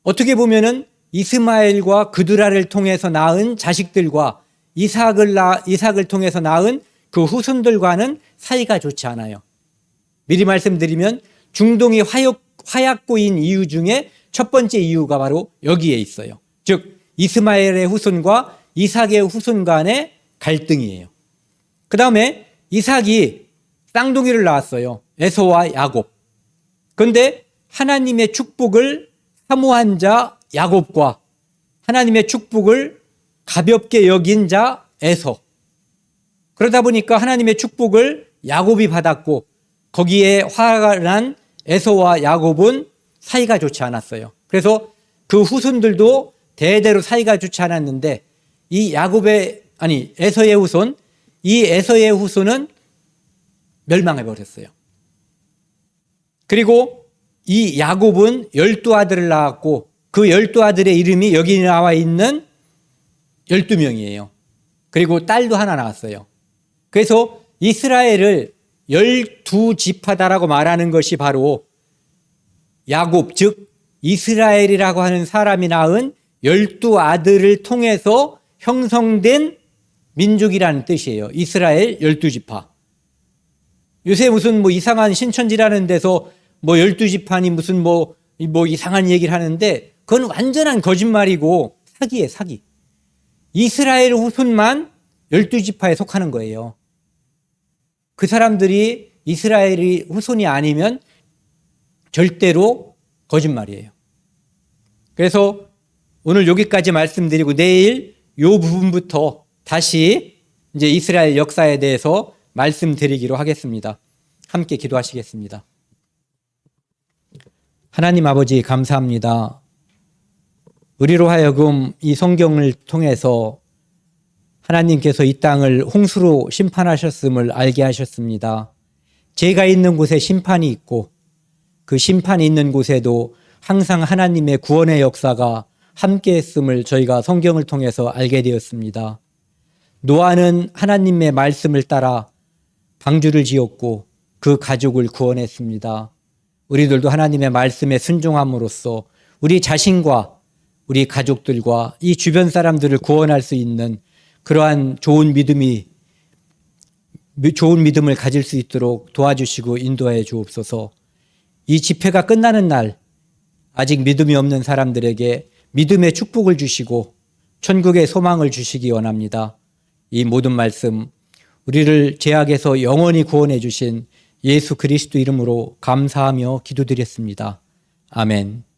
어떻게 보면은 이스마엘과 그두라를 통해서 낳은 자식들과 이삭을 통해서 낳은 그 후손들과는 사이가 좋지 않아요. 미리 말씀드리면 중동이 화약고인 이유 중에 첫 번째 이유가 바로 여기에 있어요. 즉 이스마엘의 후손과 이삭의 후손 간의 갈등이에요. 그 다음에 이삭이 쌍둥이를 낳았어요. 에서와 야곱. 그런데 하나님의 축복을 사모한 자 야곱과 하나님의 축복을 가볍게 여긴 자 에서. 그러다 보니까 하나님의 축복을 야곱이 받았고 거기에 화가 난 에서와 야곱은 사이가 좋지 않았어요. 그래서 그 후손들도 대대로 사이가 좋지 않았는데 에서의 후손, 이 에서의 후손은 멸망해 버렸어요. 그리고 이 야곱은 12아들을 낳았고 그 12아들의 이름이 여기 나와 있는 12명이에요. 그리고 딸도 하나 낳았어요. 그래서 이스라엘을 12지파다라고 말하는 것이 바로 야곱, 즉 이스라엘이라고 하는 사람이 낳은 12아들을 통해서 형성된 민족이라는 뜻이에요. 이스라엘 12지파. 요새 무슨 이상한 신천지라는 데서 12지파니 무슨 이상한 얘기를 하는데 그건 완전한 거짓말이고 사기예요, 사기. 이스라엘 후손만 12지파에 속하는 거예요. 그 사람들이 이스라엘이 후손이 아니면 절대로 거짓말이에요. 그래서 오늘 여기까지 말씀드리고 내일 이 부분부터 다시 이제 이스라엘 역사에 대해서 말씀드리기로 하겠습니다. 함께 기도하시겠습니다. 하나님 아버지 감사합니다. 우리로 하여금 이 성경을 통해서 하나님께서 이 땅을 홍수로 심판하셨음을 알게 하셨습니다. 죄가 있는 곳에 심판이 있고 그 심판이 있는 곳에도 항상 하나님의 구원의 역사가 함께했음을 저희가 성경을 통해서 알게 되었습니다. 노아는 하나님의 말씀을 따라 방주를 지었고 그 가족을 구원했습니다. 우리들도 하나님의 말씀에 순종함으로써 우리 자신과 우리 가족들과 이 주변 사람들을 구원할 수 있는 그러한 좋은 믿음을 가질 수 있도록 도와주시고 인도해 주옵소서. 이 집회가 끝나는 날 아직 믿음이 없는 사람들에게 믿음의 축복을 주시고 천국의 소망을 주시기 원합니다. 이 모든 말씀 우리를 죄악에서 영원히 구원해 주신 예수 그리스도 이름으로 감사하며 기도드렸습니다. 아멘.